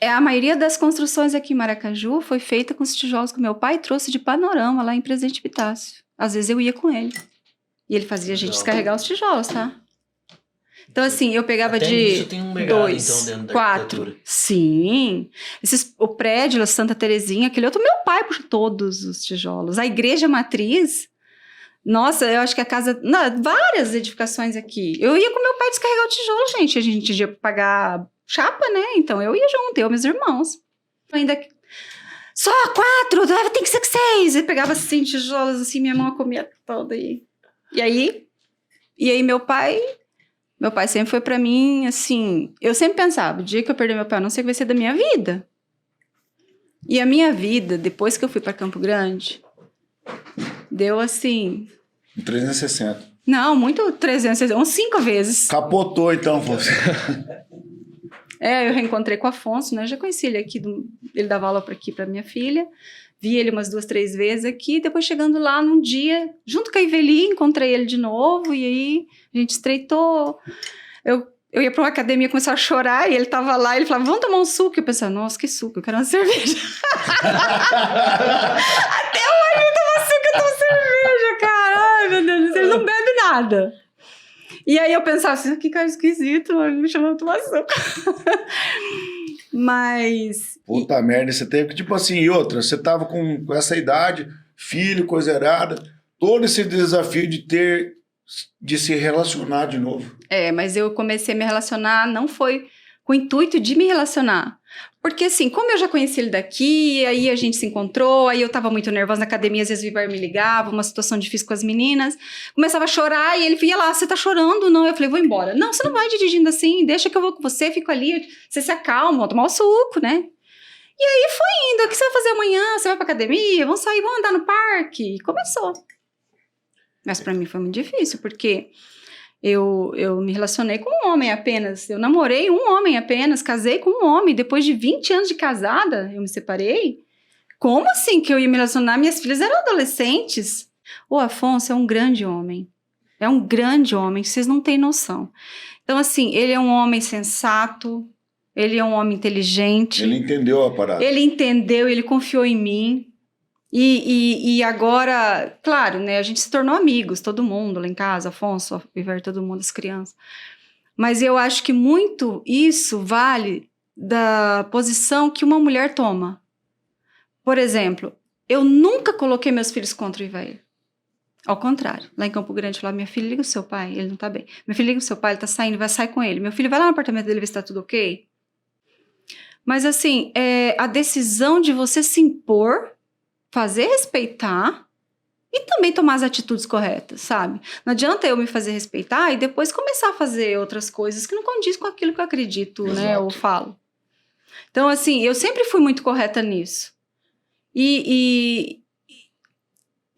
Speaker 1: A maioria das construções aqui em Maracaju foi feita com os tijolos que meu pai trouxe de Panorama, lá em Presidente Epitácio. Às vezes eu ia com ele. E ele fazia a gente descarregar os tijolos, tá? Então, assim, eu pegava
Speaker 4: Até
Speaker 1: de
Speaker 4: isso tem um legado,
Speaker 1: 2,
Speaker 4: então, dentro da
Speaker 1: 4.
Speaker 4: arquitetura.
Speaker 1: Sim. O prédio, a Santa Terezinha, aquele outro, meu pai puxa todos os tijolos. A igreja matriz, nossa, eu acho que a casa... Não, várias edificações aqui. Eu ia com meu pai descarregar o tijolo, gente. A gente ia pagar chapa, né? Então, eu ia junto, eu e meus irmãos. Ainda... Só 4, tem que ser 6. E pegava, assim, tijolos, assim, minha mão comia toda. E aí, meu pai sempre foi pra mim, assim... Eu sempre pensava, o dia que eu perder meu pai, eu não sei o que vai ser da minha vida. E a minha vida, depois que eu fui pra Campo Grande, deu assim...
Speaker 2: 360.
Speaker 1: Não, muito 360, uns 5 vezes.
Speaker 2: Capotou, então, você.
Speaker 1: Eu reencontrei com o Afonso, né? Eu já conheci ele aqui, ele dava aula aqui pra minha filha. Vi ele umas 2, 3 vezes aqui. Depois, chegando lá num dia, junto com a Iveli, encontrei ele de novo. E aí, a gente estreitou. Eu ia pra uma academia, começava a chorar. E ele tava lá, ele falava, vamos tomar um suco. Eu pensava, nossa, que suco, eu quero uma cerveja. Até hoje eu tomo suco, eu tomo cerveja, cara. Ai, meu Deus do céu, ele não bebe nada. E aí eu pensava assim, que cara esquisito, me chamando de tomar suco. Mas...
Speaker 2: Puta merda, você teve que, tipo assim, e outra, você tava com essa idade, filho, coisa errada, todo esse desafio de se relacionar de novo.
Speaker 1: Mas eu comecei a me relacionar, não foi com o intuito de me relacionar. Porque assim, como eu já conheci ele daqui, aí a gente se encontrou, aí eu tava muito nervosa na academia, às vezes o Ivar me ligava, uma situação difícil com as meninas, começava a chorar e ele ia lá, você tá chorando? Não, eu falei, vou embora. Não, você não vai dirigindo assim, deixa que eu vou com você, fico ali, você se acalma, vou tomar o suco, né? E aí foi indo, o que você vai fazer amanhã? Você vai pra academia? Vamos sair, vamos andar no parque? E começou. Mas pra mim foi muito difícil, porque... Eu me relacionei com um homem apenas, eu namorei um homem apenas, casei com um homem, depois de 20 anos de casada, eu me separei. Como assim que eu ia me relacionar? Minhas filhas eram adolescentes. O Afonso é um grande homem, vocês não têm noção. Então assim, ele é um homem sensato, ele é um homem inteligente.
Speaker 2: Ele entendeu a parada.
Speaker 1: Ele entendeu, ele confiou em mim. E agora, claro, né, a gente se tornou amigos, todo mundo lá em casa, Afonso, Iver, todo mundo, as crianças. Mas eu acho que muito isso vale da posição que uma mulher toma. Por exemplo, eu nunca coloquei meus filhos contra o Ivair. Ao contrário, lá em Campo Grande, eu falava, minha filha, liga o seu pai, ele não tá bem. Minha filha, liga o seu pai, ele tá saindo, vai sair com ele. Meu filho, vai lá no apartamento dele ver se tá tudo ok. Mas assim, a decisão de você se impor, fazer respeitar e também tomar as atitudes corretas, sabe? Não adianta eu me fazer respeitar e depois começar a fazer outras coisas que não condiz com aquilo que eu acredito,
Speaker 2: Exato.
Speaker 1: né? Ou falo. Então, assim, eu sempre fui muito correta nisso. E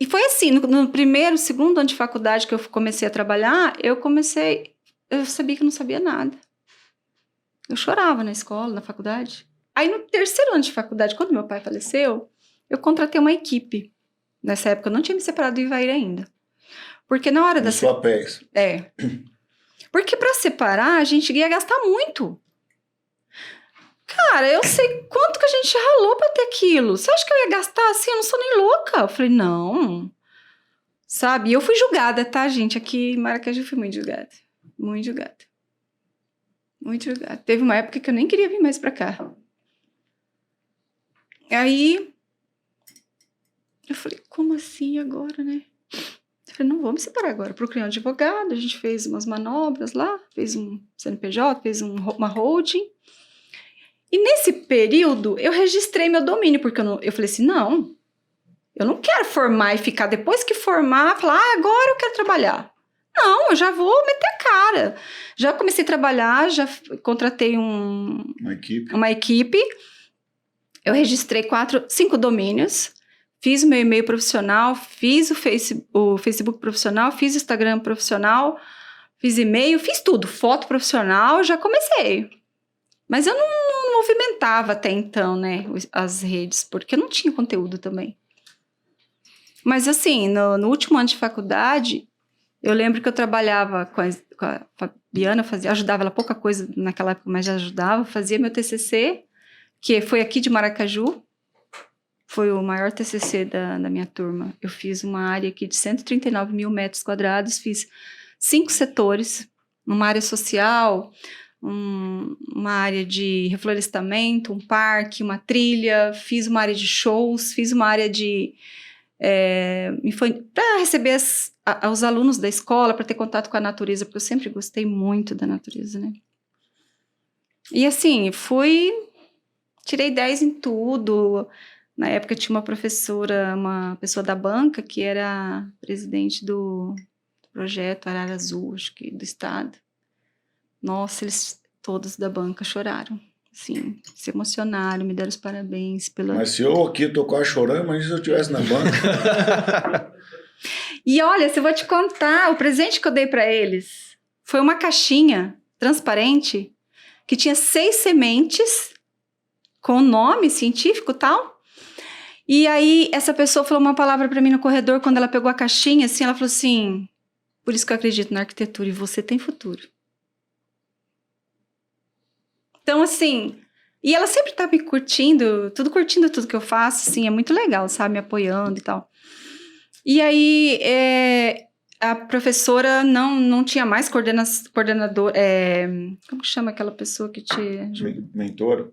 Speaker 1: foi assim, no primeiro, segundo ano de faculdade que eu comecei a trabalhar, eu sabia que eu não sabia nada. Eu chorava na escola, na faculdade. Aí no terceiro ano de faculdade, quando meu pai faleceu, eu contratei uma equipe. Nessa época eu não tinha me separado do Ivair ainda. Porque na hora da...
Speaker 2: Sua pés.
Speaker 1: Porque pra separar, a gente ia gastar muito. Cara, eu sei quanto que a gente ralou pra ter aquilo. Você acha que eu ia gastar assim? Eu não sou nem louca. Eu falei, não. Sabe? E eu fui julgada, tá, gente? Aqui em Maracaju eu fui muito julgada. Muito julgada. muito jogada. Teve uma época que eu nem queria vir mais pra cá. Aí, eu falei, como assim agora, né? Eu falei, não vou me separar agora. Procurei um advogado, a gente fez umas manobras lá, fez um CNPJ, fez uma holding. E nesse período, eu registrei meu domínio, porque eu falei assim, não, eu não quero formar e ficar, depois que formar, falar, agora eu quero trabalhar. Não, eu já vou meter a cara. Já comecei a trabalhar, já contratei uma equipe. Eu registrei 5 domínios, fiz o meu e-mail profissional, fiz o Facebook profissional, fiz o Instagram profissional, fiz e-mail, fiz tudo, foto profissional, já comecei. Mas eu não movimentava até então, né, as redes, porque eu não tinha conteúdo também. Mas assim, no último ano de faculdade, eu lembro que eu trabalhava com a Fabiana, ajudava ela pouca coisa naquela época, mas já ajudava, fazia meu TCC, que foi aqui de Maracaju, foi o maior TCC da minha turma. Eu fiz uma área aqui de 139 mil metros quadrados, fiz 5 setores, uma área social, uma área de reflorestamento, um parque, uma trilha, fiz uma área de shows, fiz uma área de... para receber os alunos da escola, para ter contato com a natureza, porque eu sempre gostei muito da natureza, né? E assim, tirei 10 em tudo. Na época tinha uma professora, uma pessoa da banca, que era presidente do projeto Arara Azul, acho que do estado. Nossa, eles todos da banca choraram. Assim, se emocionaram, me deram os parabéns pela...
Speaker 2: Mas se eu aqui tô quase chorando, mas se eu estivesse na banca...
Speaker 1: E olha, se eu vou te contar, o presente que eu dei para eles foi uma caixinha transparente que tinha 6 sementes com nome científico e tal. E aí, essa pessoa falou uma palavra para mim no corredor, quando ela pegou a caixinha, assim, ela falou assim, por isso que eu acredito na arquitetura, e você tem futuro. Então, assim, e ela sempre tá me curtindo tudo que eu faço, assim, é muito legal, sabe, me apoiando e tal. E aí, a professora não tinha mais coordenador, como que chama aquela pessoa que te ajuda?
Speaker 2: Mentor?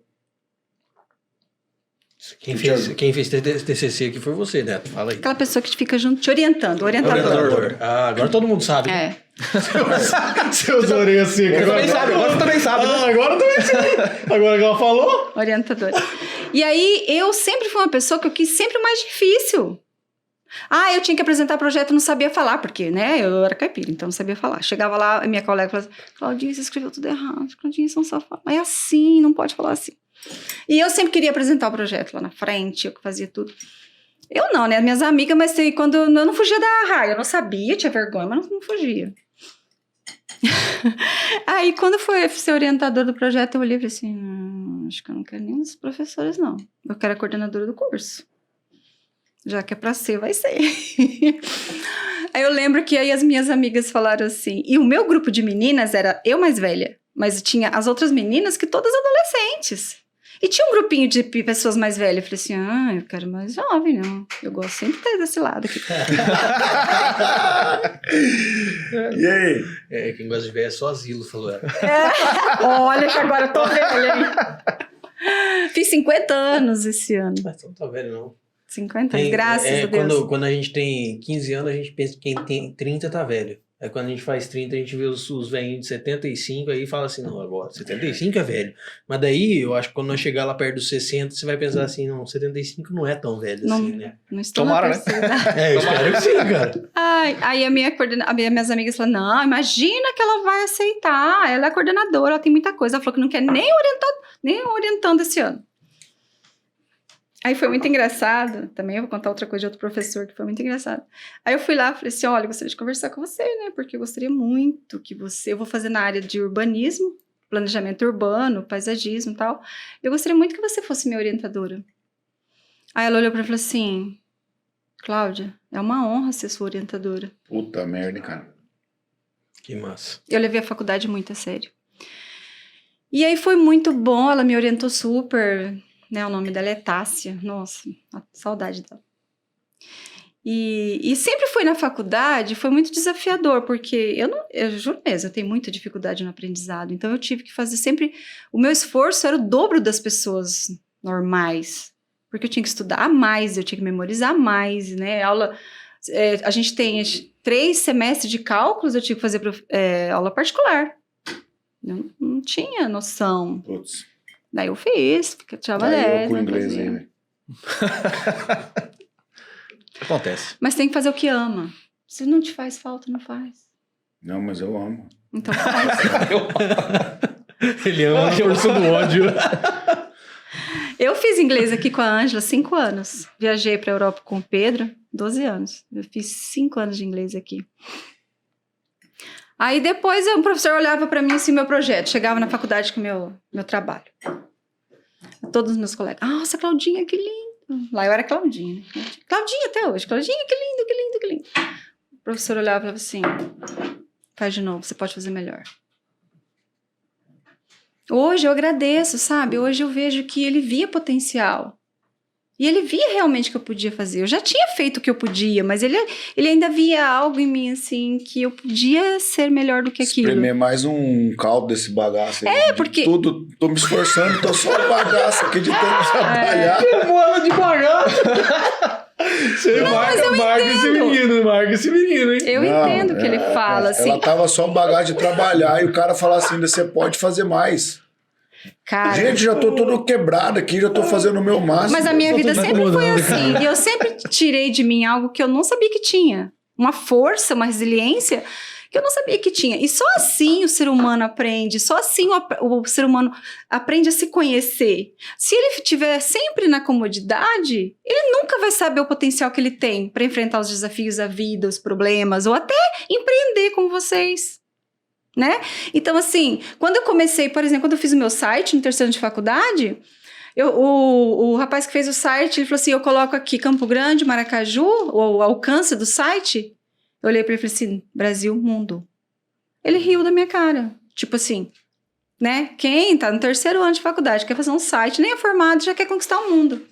Speaker 4: Quem fez TCC aqui foi você, Neto. Fala aí.
Speaker 1: Aquela pessoa que te fica junto, te orientando, orientador.
Speaker 4: Ah, agora todo mundo sabe.
Speaker 1: É.
Speaker 4: Seus orelhas secas.
Speaker 3: Agora você também sabe.
Speaker 4: Ah, agora eu também sei. Agora que ela falou.
Speaker 1: Orientador. E aí, eu sempre fui uma pessoa que eu quis sempre o mais difícil. Eu tinha que apresentar projeto e não sabia falar, porque, né, eu era caipira, então não sabia falar. Chegava lá, a minha colega falava assim, Claudinha, você escreveu tudo errado. Claudinha, você não sabe falar. É assim, não pode falar assim. E eu sempre queria apresentar o projeto lá na frente, eu que fazia tudo. Eu não, né, minhas amigas, mas quando eu não fugia da raia, eu não sabia, tinha vergonha, mas não fugia. Aí, quando foi ser orientador do projeto, eu olhei e falei assim, acho que eu não quero nenhum dos professores, não. Eu quero a coordenadora do curso. Já que é pra ser, vai ser. Aí eu lembro que aí as minhas amigas falaram assim, e o meu grupo de meninas era eu mais velha, mas tinha as outras meninas que todas adolescentes. E tinha um grupinho de pessoas mais velhas. Eu falei assim, eu quero mais jovem, não. Eu gosto sempre de ter desse lado aqui.
Speaker 2: E aí?
Speaker 4: Quem gosta de velho é só asilo, falou ela.
Speaker 1: Olha que agora eu tô velha, hein? Fiz 50 anos esse ano.
Speaker 4: Mas você não tá velho, não.
Speaker 1: 50 anos, graças a Deus.
Speaker 4: Quando a gente tem 15 anos, a gente pensa que quem tem 30 tá velho. Aí quando a gente faz 30, a gente vê os velhinhos de 75, aí fala assim, não, agora 75 é velho. Mas daí, eu acho que quando nós chegar lá perto dos 60, você vai pensar assim, não, 75 não é tão velho
Speaker 1: não,
Speaker 4: assim, né?
Speaker 1: Não estou
Speaker 3: Tomara,
Speaker 1: na terceira.
Speaker 4: Eu espero que sim, cara.
Speaker 1: Aí minhas amigas falaram, não, imagina que ela vai aceitar, ela é coordenadora, ela tem muita coisa. Ela falou que não quer nem orientando esse ano. Aí foi muito engraçado, também eu vou contar outra coisa de outro professor que foi muito engraçado. Aí eu fui lá e falei assim, olha, eu gostaria de conversar com você, né, porque eu gostaria muito que eu vou fazer na área de urbanismo, planejamento urbano, paisagismo e tal, eu gostaria muito que você fosse minha orientadora. Aí ela olhou pra mim e falou assim, Cláudia, é uma honra ser sua orientadora.
Speaker 2: Puta merda, cara.
Speaker 4: Que massa.
Speaker 1: Eu levei a faculdade muito a sério. E aí foi muito bom, ela me orientou super... Né, o nome dela é Tássia. Nossa, a saudade dela. E sempre foi na faculdade, foi muito desafiador, porque eu juro mesmo, eu tenho muita dificuldade no aprendizado, então eu tive que fazer sempre, o meu esforço era o dobro das pessoas normais, porque eu tinha que estudar mais, eu tinha que memorizar mais, né, a gente tem 3 semestres de cálculos, eu tinha que fazer aula particular, eu não tinha noção.
Speaker 2: Putz.
Speaker 1: Daí eu fiz, tirava 10.
Speaker 2: Aí eu com inglês aí, velho.
Speaker 3: Acontece.
Speaker 1: Mas tem que fazer o que ama. Se não te faz falta, não faz.
Speaker 2: Não, mas eu amo.
Speaker 1: Então faz.
Speaker 4: Ele ama a força do ódio.
Speaker 1: Eu fiz inglês aqui com a Ângela 5 anos. Viajei para a Europa com o Pedro, 12 anos. Eu fiz 5 anos de inglês aqui. Aí depois o professor olhava para mim assim, meu projeto. Chegava na faculdade com o meu trabalho. Todos os meus colegas. Nossa, Claudinha, que lindo. Lá eu era Claudinha, né? Claudinha até hoje. Claudinha, que lindo, que lindo, que lindo. O professor olhava e falava assim, faz de novo, você pode fazer melhor. Hoje eu agradeço, sabe? Hoje eu vejo que ele via potencial. E ele via realmente o que eu podia fazer. Eu já tinha feito o que eu podia, mas ele ainda via algo em mim, assim, que eu podia ser melhor do que aquilo.
Speaker 2: Espremer mais um caldo desse bagaço aí.
Speaker 1: Porque...
Speaker 2: Tudo, tô me esforçando, tô só bagaço aqui de tanto trabalhar.
Speaker 4: Que bola de bagaço! Você marca esse menino, hein?
Speaker 1: Eu entendo o que ele fala, assim.
Speaker 2: Ela tava só bagaço de trabalhar e o cara fala assim, você pode fazer mais.
Speaker 1: Cara,
Speaker 2: gente, já tô todo quebrado aqui, já tô fazendo o meu máximo.
Speaker 1: Mas a minha vida sempre foi assim. E eu sempre tirei de mim algo que eu não sabia que tinha. Uma força, uma resiliência que eu não sabia que tinha. E só assim o ser humano aprende. Só assim o ser humano aprende a se conhecer. Se ele estiver sempre na comodidade, ele nunca vai saber o potencial que ele tem para enfrentar os desafios da vida, os problemas, ou até empreender como vocês. Né? Então, assim, quando eu comecei, por exemplo, quando eu fiz o meu site no 3º ano de faculdade, o rapaz que fez o site, ele falou assim, eu coloco aqui Campo Grande, Maracaju, o alcance do site. Eu olhei para ele e falei assim, Brasil, mundo. Ele riu da minha cara. Tipo assim, né? Quem tá no 3º ano de faculdade, quer fazer um site, nem é formado, já quer conquistar o mundo.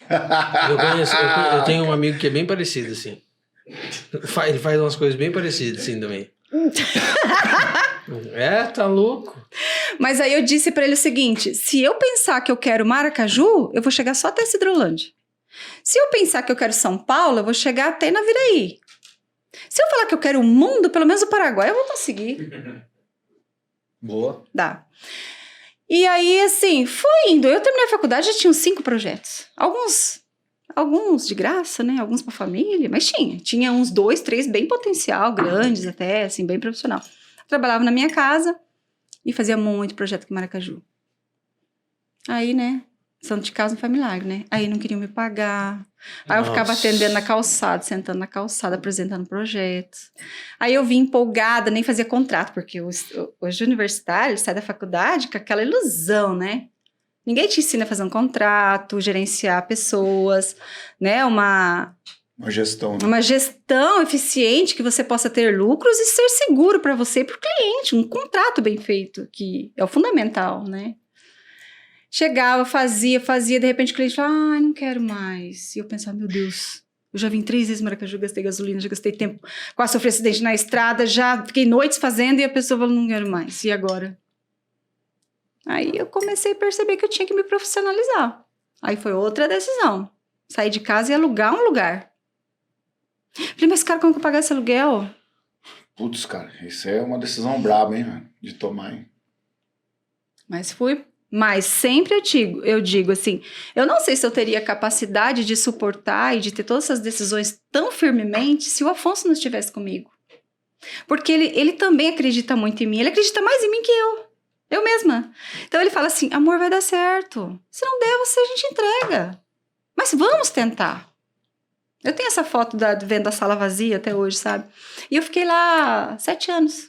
Speaker 4: Eu tenho um amigo que é bem parecido, assim. Ele faz umas coisas bem parecidas, assim, também. Tá louco.
Speaker 1: Mas aí eu disse pra ele o seguinte, se eu pensar que eu quero Maracaju, eu vou chegar só até Cidrolândia. Se eu pensar que eu quero São Paulo, eu vou chegar até Naviraí. Se eu falar que eu quero o mundo, pelo menos o Paraguai, eu vou conseguir.
Speaker 3: Boa.
Speaker 1: Dá. E aí, assim, foi indo. Eu terminei a faculdade, já tinha uns 5 projetos. Alguns de graça, né? Alguns pra família, mas tinha uns 2, 3 bem potencial, grandes até, assim, bem profissional. Trabalhava na minha casa e fazia muito projeto aqui em Maracaju. Aí, né? Santo de casa não faz milagre, né? Aí não queriam me pagar. Aí eu ficava atendendo na calçada, sentando na calçada, apresentando projetos. Aí eu vim empolgada, nem fazia contrato, porque hoje o universitário sai da faculdade com aquela ilusão, né? Ninguém te ensina a fazer um contrato, gerenciar pessoas, né? Uma
Speaker 2: gestão. Né?
Speaker 1: Uma gestão eficiente que você possa ter lucros e ser seguro para você e para o cliente. Um contrato bem feito, que é o fundamental, né? Chegava, fazia, de repente o cliente falava, não quero mais. E eu pensava, meu Deus, eu já vim 3 vezes em Maracaju, gastei gasolina, já gastei tempo, quase sofri acidente na estrada, já fiquei noites fazendo e a pessoa falou, não quero mais. E agora? Aí eu comecei a perceber que eu tinha que me profissionalizar. Aí foi outra decisão. Sair de casa e alugar um lugar. Falei, mas cara, como que eu pagar esse aluguel?
Speaker 2: Putz, cara, isso é uma decisão braba, hein, mano, de tomar, hein?
Speaker 1: Mas fui. Mas sempre eu digo assim, eu não sei se eu teria capacidade de suportar e de ter todas essas decisões tão firmemente se o Afonso não estivesse comigo. Porque ele também acredita muito em mim, ele acredita mais em mim que eu mesma. Então ele fala assim, amor, vai dar certo. Se não der, a gente entrega. Mas vamos tentar. Eu tenho essa foto vendo a sala vazia até hoje, sabe? E eu fiquei lá 7 anos.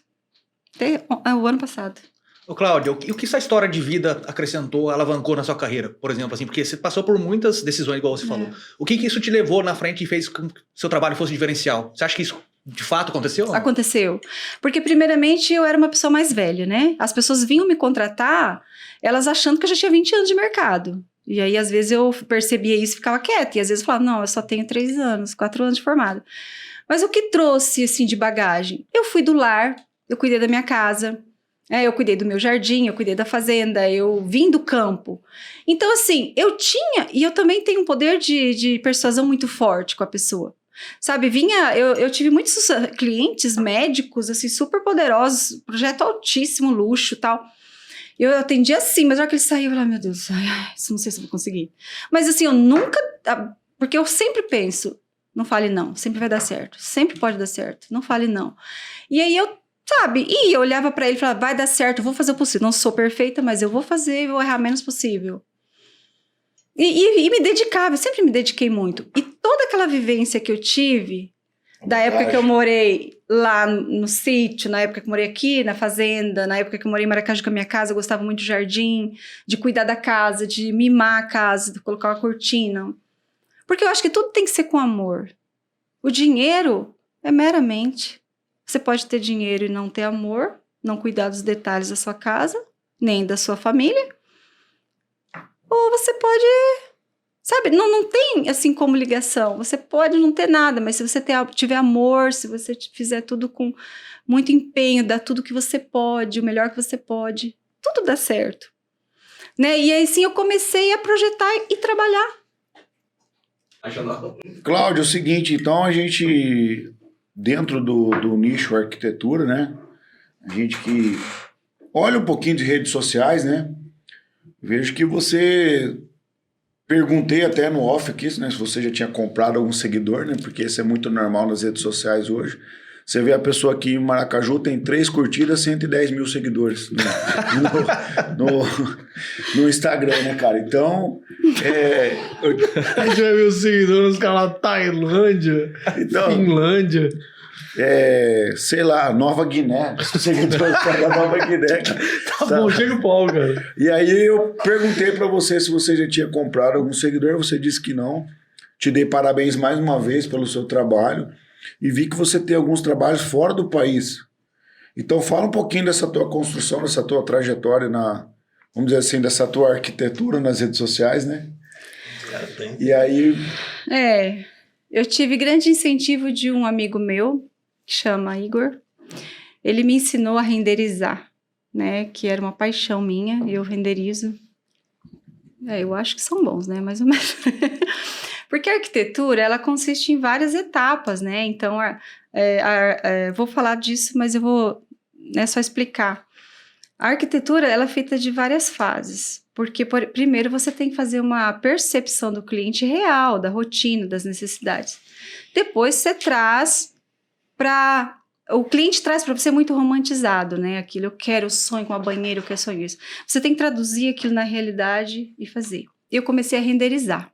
Speaker 1: Até o ano passado.
Speaker 3: Ô, Cláudia, o que essa história de vida acrescentou, alavancou na sua carreira, por exemplo, assim, porque você passou por muitas decisões, igual você falou. O que isso te levou na frente e fez com que seu trabalho fosse diferencial? Você acha que isso de fato aconteceu?
Speaker 1: Aconteceu. Porque, primeiramente, eu era uma pessoa mais velha, né? As pessoas vinham me contratar, elas achando que eu já tinha 20 anos de mercado. E aí, às vezes, eu percebia isso e ficava quieta. E às vezes eu falava, não, eu só tenho 3 anos, 4 anos de formada. Mas o que trouxe, assim, de bagagem? Eu fui do lar, eu cuidei da minha casa, eu cuidei do meu jardim, eu cuidei da fazenda, eu vim do campo. Então, assim, eu tinha... E eu também tenho um poder de persuasão muito forte com a pessoa. Sabe, eu tive muitos clientes médicos, assim, super poderosos, projeto altíssimo, luxo e tal. Eu atendia assim, mas na hora que ele saiu, eu falei, meu Deus, isso não sei se eu vou conseguir. Mas assim, eu nunca... Porque eu sempre penso, não fale não, sempre vai dar certo, sempre pode dar certo, não fale não. E aí eu olhava pra ele e falava, vai dar certo, eu vou fazer o possível. Não sou perfeita, mas eu vou fazer, vou errar menos possível. E me dedicava, eu sempre me dediquei muito. E toda aquela vivência que eu tive... Da época que eu morei lá no sítio, na época que eu morei aqui na fazenda, na época que eu morei em Maracaju com a minha casa, eu gostava muito de jardim, de cuidar da casa, de mimar a casa, de colocar uma cortina. Porque eu acho que tudo tem que ser com amor. O dinheiro é meramente. Você pode ter dinheiro e não ter amor, não cuidar dos detalhes da sua casa, nem da sua família. Ou você pode... Sabe, não tem assim como ligação, você pode não ter nada, mas se você tiver amor, se você fizer tudo com muito empenho, dar tudo que você pode, o melhor que você pode, tudo dá certo. Né? E aí sim eu comecei a projetar e trabalhar.
Speaker 2: Cláudio, é o seguinte, então a gente, dentro do nicho arquitetura, né, a gente que olha um pouquinho de redes sociais, né, vejo que você... Perguntei até no off aqui, né, se você já tinha comprado algum seguidor, né? Porque isso é muito normal nas redes sociais hoje. Você vê a pessoa aqui em Maracaju, tem 3 curtidas, 110 mil seguidores no Instagram, né, cara? Então...
Speaker 4: A gente vai ver os seguidores, os caras lá, Tailândia, Finlândia...
Speaker 2: sei lá, Nova Guiné. Seguidores da Nova Guiné.
Speaker 4: Tá bom, chega o pau, cara.
Speaker 2: E aí eu perguntei pra você se você já tinha comprado algum seguidor, você disse que não. Te dei parabéns mais uma vez pelo seu trabalho e vi que você tem alguns trabalhos fora do país. Então fala um pouquinho dessa tua construção, dessa tua trajetória vamos dizer assim, dessa tua arquitetura nas redes sociais, né? E aí...
Speaker 1: eu tive grande incentivo de um amigo meu, que chama Igor. Ele me ensinou a renderizar, né? Que era uma paixão minha, e eu renderizo. Eu acho que são bons, né? Mais ou menos. Porque a arquitetura, ela consiste em várias etapas, né? Então, vou falar disso, mas eu vou só explicar. A arquitetura, ela é feita de várias fases. Porque, primeiro, você tem que fazer uma percepção do cliente real, da rotina, das necessidades. Depois, você traz para... O cliente traz para você muito romantizado, né? Aquilo, eu quero sonho com uma banheira, eu quero sonho isso. Você tem que traduzir aquilo na realidade e fazer. Eu comecei a renderizar.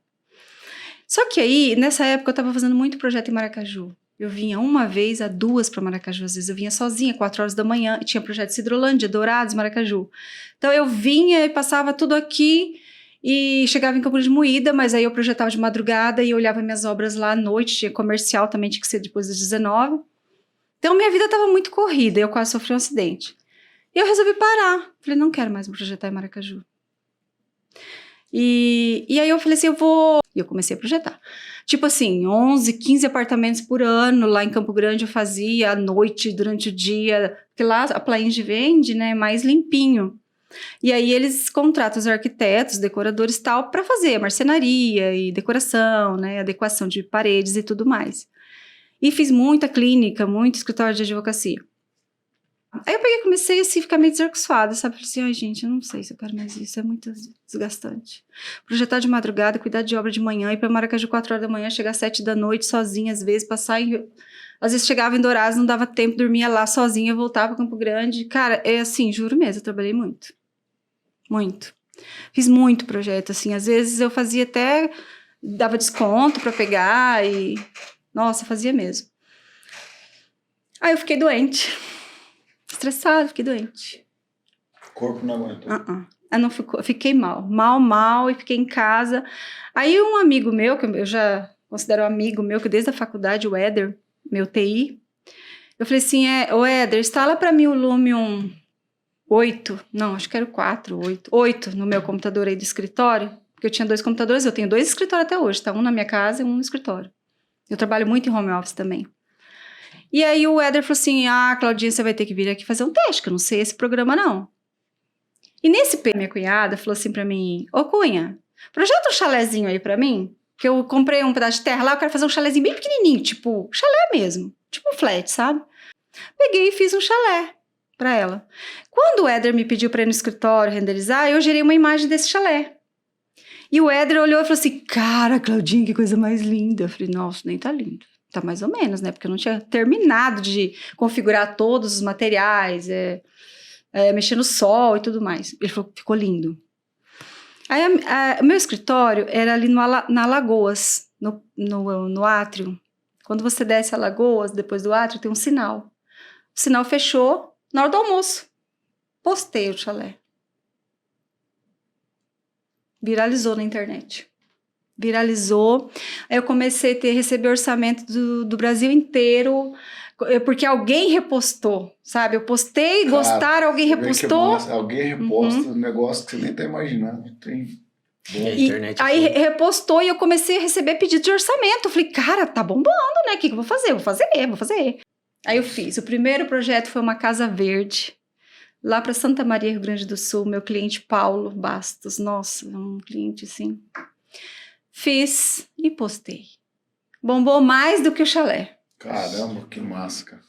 Speaker 1: Só que aí, nessa época, eu estava fazendo muito projeto em Maracaju. Eu vinha uma vez a 2 para Maracaju, às vezes eu vinha sozinha, 4 horas da manhã, e tinha projeto de Cidrolândia, Dourados, Maracaju. Então eu vinha e passava tudo aqui e chegava em Campo de Moída, mas aí eu projetava de madrugada e olhava minhas obras lá à noite, tinha comercial também, tinha que ser depois das 19. Então minha vida estava muito corrida, eu quase sofri um acidente. E eu resolvi parar, falei, não quero mais me projetar em Maracaju. E aí eu falei assim, E eu comecei a projetar. Tipo assim, 11, 15 apartamentos por ano, lá em Campo Grande eu fazia à noite, durante o dia, porque lá a Plainge vende, né, mais limpinho. E aí eles contratam os arquitetos, decoradores e tal, para fazer marcenaria e decoração, né, adequação de paredes e tudo mais. E fiz muita clínica, muito escritório de advocacia. Aí eu peguei e comecei assim, a ficar meio desaguçada, sabe? Falei assim, ai gente, eu não sei se eu quero mais isso, é muito desgastante. Projetar de madrugada, cuidar de obra de manhã, ir pra Maracaju 4 horas da manhã, chegar às 7 da noite sozinha, às vezes às vezes chegava em Dourados, não dava tempo, dormia lá sozinha, voltava para Campo Grande. Cara, é assim, juro mesmo, eu trabalhei muito. Muito. Fiz muito projeto, assim, às vezes eu fazia até, dava desconto para pegar e... Nossa, fazia mesmo. Aí eu fiquei doente. Estressada, fiquei doente.
Speaker 2: O corpo não aguentou.
Speaker 1: Fiquei mal, e fiquei em casa. Aí um amigo meu, que eu já considero um amigo meu, que desde a faculdade, o Éder, meu TI, eu falei assim, ô Éder, instala pra mim o Lumion 8, não, acho que era o 4, 8 no meu computador aí do escritório, Porque eu tinha 2 computadores, eu tenho 2 escritórios até hoje, tá? Um na minha casa e um no escritório. Eu trabalho muito em home office também. E aí o Éder falou assim, Claudinha, você vai ter que vir aqui fazer um teste, que eu não sei esse programa não. E nesse minha cunhada falou assim pra mim, ô Cunha, projeta um chalézinho aí pra mim, que eu comprei um pedaço de terra lá, eu quero fazer um chalézinho bem pequenininho, tipo chalé mesmo, tipo um flat, sabe? Peguei e fiz um chalé pra ela. Quando o Éder me pediu pra ir no escritório renderizar, eu gerei uma imagem desse chalé. E o Éder olhou e falou assim, cara, Claudinha, que coisa mais linda. Eu falei, nossa, nem tá lindo. Tá mais ou menos, né? Porque eu não tinha terminado de configurar todos os materiais, mexer no sol e tudo mais. Ele falou, ficou lindo. Aí o meu escritório era ali na Lagoas, no átrio. Quando você desce a Lagoas, depois do átrio, tem um sinal. O sinal fechou na hora do almoço. Postei o chalé. Viralizou na internet. Viralizou. Aí eu comecei a receber orçamento do Brasil inteiro, porque alguém repostou, sabe? Eu postei, gostaram, alguém repostou.
Speaker 2: Alguém reposta um negócio que você nem tá imaginando.
Speaker 1: Aí repostou e eu comecei a receber pedido de orçamento. Eu falei, cara, tá bombando, né? O que eu vou fazer? Vou fazer. Aí eu fiz. O primeiro projeto foi uma casa verde, lá para Santa Maria, Rio Grande do Sul. Meu cliente Paulo Bastos. Nossa, um cliente assim. Fiz e postei. Bombou mais do que o chalé.
Speaker 2: Caramba, que massa, cara.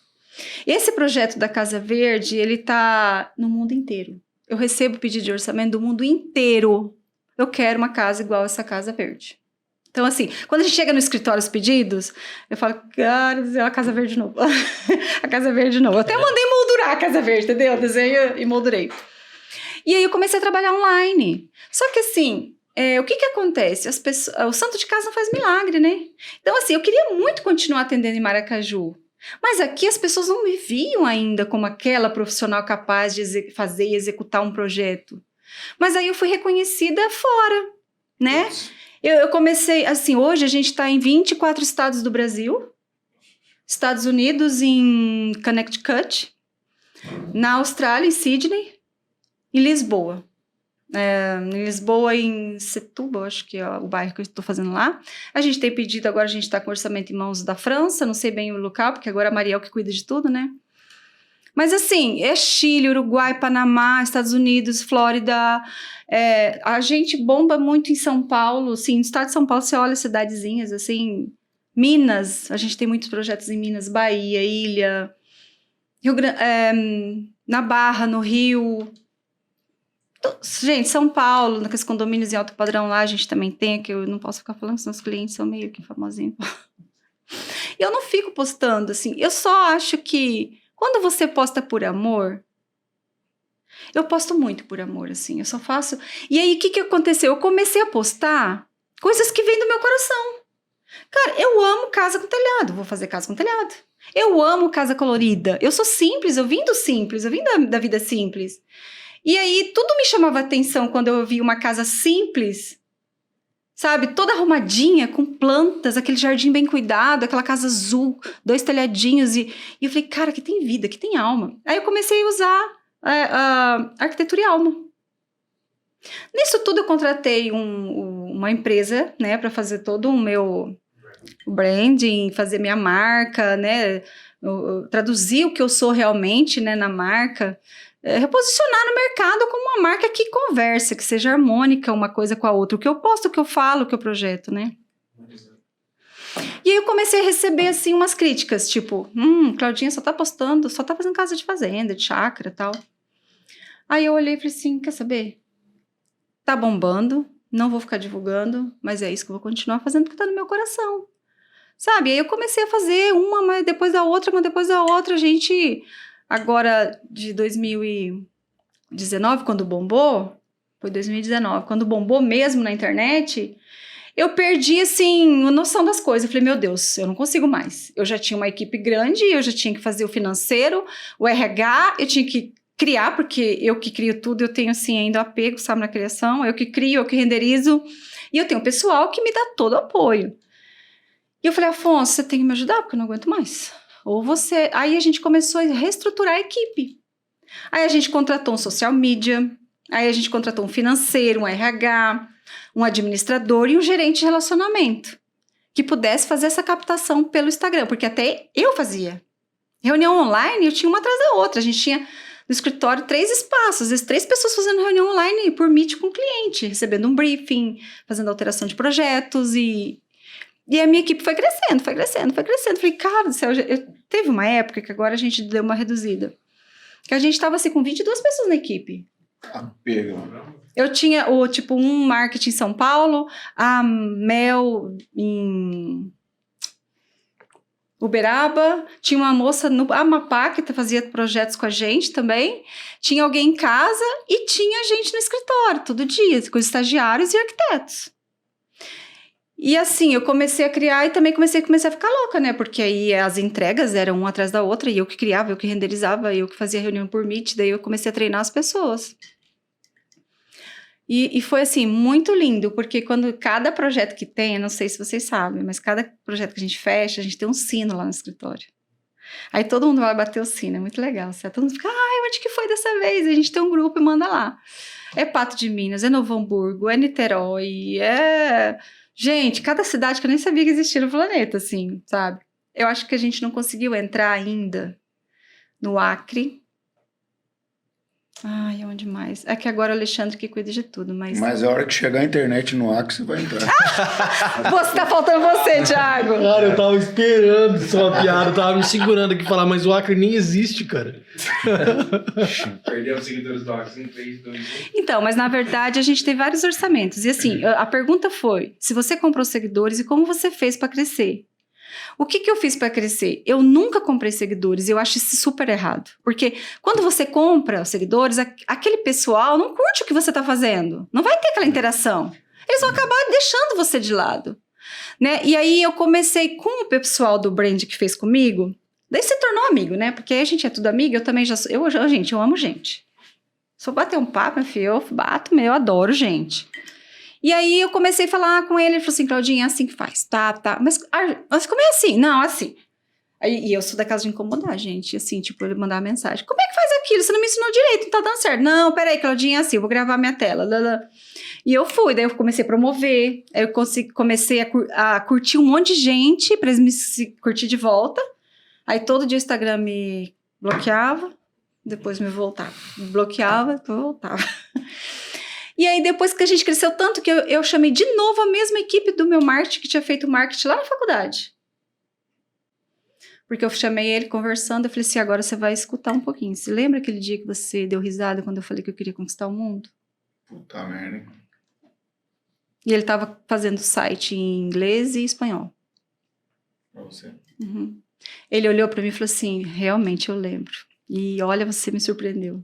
Speaker 1: Esse projeto da Casa Verde, ele tá no mundo inteiro. Eu recebo pedido de orçamento do mundo inteiro. Eu quero uma casa igual essa Casa Verde. Então, assim, quando a gente chega no escritório, os pedidos, eu falo, cara, a Casa Verde de novo. A Casa Verde de novo. Eu até mandei moldurar a Casa Verde, entendeu? Eu desenho e moldurei. E aí eu comecei a trabalhar online. Só que assim, o que acontece? O santo de casa não faz milagre, né? Então, assim, eu queria muito continuar atendendo em Maracaju. Mas aqui as pessoas não me viam ainda como aquela profissional capaz de fazer e executar um projeto. Mas aí eu fui reconhecida fora, né? Eu comecei, assim, hoje a gente está em 24 estados do Brasil, Estados Unidos em Connecticut, na Austrália em Sydney, em Lisboa. Em Lisboa, em Setúbal, acho que é o bairro que eu estou fazendo lá. A gente tem pedido, agora a gente está com orçamento em mãos da França, não sei bem o local, porque agora a Mariel que cuida de tudo, né? Mas assim, é Chile, Uruguai, Panamá, Estados Unidos, Flórida. A gente bomba muito em São Paulo, assim, no estado de São Paulo você olha cidadezinhas, assim, Minas, a gente tem muitos projetos em Minas, Bahia, Ilha, na Barra, no Rio. Gente, São Paulo, naqueles condomínios em alto padrão lá, a gente também tem, que eu não posso ficar falando, senão os clientes são meio que famosinhos. E eu não fico postando, assim, eu só acho que quando você posta por amor, eu posto muito por amor, assim, eu só faço... E aí, o que aconteceu? Eu comecei a postar coisas que vêm do meu coração. Cara, eu amo casa com telhado, vou fazer casa com telhado. Eu amo casa colorida, eu sou simples, eu vim da vida simples. E aí, tudo me chamava atenção quando eu vi uma casa simples, sabe? Toda arrumadinha, com plantas, aquele jardim bem cuidado, aquela casa azul, 2 telhadinhos. E eu falei, cara, que tem vida, que tem alma. Aí eu comecei a usar arquitetura e alma. Nisso tudo eu contratei uma empresa, né, para fazer todo o meu branding, fazer minha marca, né, traduzir o que eu sou realmente, né, na marca. Reposicionar no mercado como uma marca que conversa, que seja harmônica uma coisa com a outra. O que eu posto, o que eu falo, o que eu projeto, né? E aí eu comecei a receber, assim, umas críticas, tipo, Claudinha só tá postando, só tá fazendo casa de fazenda, de chácara e tal. Aí eu olhei e falei assim, quer saber? Tá bombando, não vou ficar divulgando, mas é isso que eu vou continuar fazendo porque tá no meu coração. Sabe? Aí eu comecei a fazer uma, mas depois da outra, a gente... Agora, de 2019, quando bombou, foi 2019, quando bombou mesmo na internet, eu perdi, assim, a noção das coisas. Eu falei, meu Deus, eu não consigo mais. Eu já tinha uma equipe grande, eu já tinha que fazer o financeiro, o RH, eu tinha que criar, porque eu que crio tudo, eu tenho, assim, ainda apego, sabe, na criação, eu que crio, eu que renderizo, e eu tenho um pessoal que me dá todo o apoio. E eu falei, Afonso, você tem que me ajudar, porque eu não aguento mais. Ou você... Aí a gente começou a reestruturar a equipe. Aí a gente contratou um social media, aí a gente contratou um financeiro, um RH, um administrador e um gerente de relacionamento que pudesse fazer essa captação pelo Instagram, porque até eu fazia. Reunião online, eu tinha uma atrás da outra. A gente tinha no escritório 3 espaços, às vezes 3 pessoas fazendo reunião online por Meet com o cliente, recebendo um briefing, fazendo alteração de projetos e a minha equipe foi crescendo. Falei, cara do céu, teve uma época que agora a gente deu uma reduzida, que a gente estava assim com 22 pessoas na equipe. Eu tinha um marketing em São Paulo, a Mel em Uberaba, tinha uma moça no Amapá que fazia projetos com a gente também, tinha alguém em casa e tinha gente no escritório todo dia, com estagiários e arquitetos. E assim, eu comecei a criar e também comecei a ficar louca, né? Porque aí as entregas eram uma atrás da outra e eu que criava, eu que renderizava, eu que fazia reunião por Meet, daí eu comecei a treinar as pessoas. E foi assim, muito lindo, porque quando cada projeto que tem, eu não sei se vocês sabem, mas cada projeto que a gente fecha, a gente tem um sino lá no escritório. Aí todo mundo vai bater o sino, é muito legal. Todo mundo fica, onde que foi dessa vez? A gente tem um grupo e manda lá. É Pato de Minas, é Novo Hamburgo, é Niterói, Gente, cada cidade que eu nem sabia que existia no planeta, assim, sabe? Eu acho que a gente não conseguiu entrar ainda no Acre. Onde mais? É que agora o Alexandre que cuida de tudo, mas...
Speaker 2: Mas a hora que chegar a internet no Acre, você vai entrar.
Speaker 1: Tá faltando você, Thiago.
Speaker 4: Cara, eu tava esperando só uma piada, eu tava me segurando aqui e falar, mas o Acre nem existe, cara.
Speaker 5: Perdeu os seguidores do Acre em 3, 2, 1.
Speaker 1: Então, mas na verdade a gente tem vários orçamentos. E assim, a pergunta foi, se você comprou seguidores e como você fez para crescer? O que eu fiz para crescer? Eu nunca comprei seguidores e eu acho isso super errado. Porque quando você compra os seguidores, aquele pessoal não curte o que você está fazendo. Não vai ter aquela interação. Eles vão acabar deixando você de lado. Né? E aí eu comecei com o pessoal do brand que fez comigo. Daí se tornou amigo, né? Porque aí a gente é tudo amigo, eu também já sou... Eu amo gente. Se eu bater um papo, meu filho, eu bato, eu adoro gente. E aí eu comecei a falar com ele falou assim, Claudinha, é assim que faz, tá. Mas como é assim? Não, assim. E eu sou daquelas de incomodar, gente, assim, tipo, ele mandar uma mensagem. Como é que faz aquilo? Você não me ensinou direito, não tá dando certo. Não, peraí, Claudinha, é assim, eu vou gravar minha tela. E eu fui, daí eu comecei a promover, aí eu comecei a curtir um monte de gente pra eles me curtir de volta. Aí todo dia o Instagram me bloqueava, depois me voltava. Me bloqueava, depois voltava. E aí, depois que a gente cresceu tanto, que eu chamei de novo a mesma equipe do meu marketing, que tinha feito marketing lá na faculdade. Porque eu chamei ele conversando, eu falei assim, agora você vai escutar um pouquinho. Você lembra aquele dia que você deu risada quando eu falei que eu queria conquistar o mundo?
Speaker 2: Puta merda.
Speaker 1: E ele tava fazendo site em inglês e espanhol.
Speaker 2: Pra você.
Speaker 1: Uhum. Ele olhou pra mim e falou assim, realmente eu lembro. E olha, você me surpreendeu.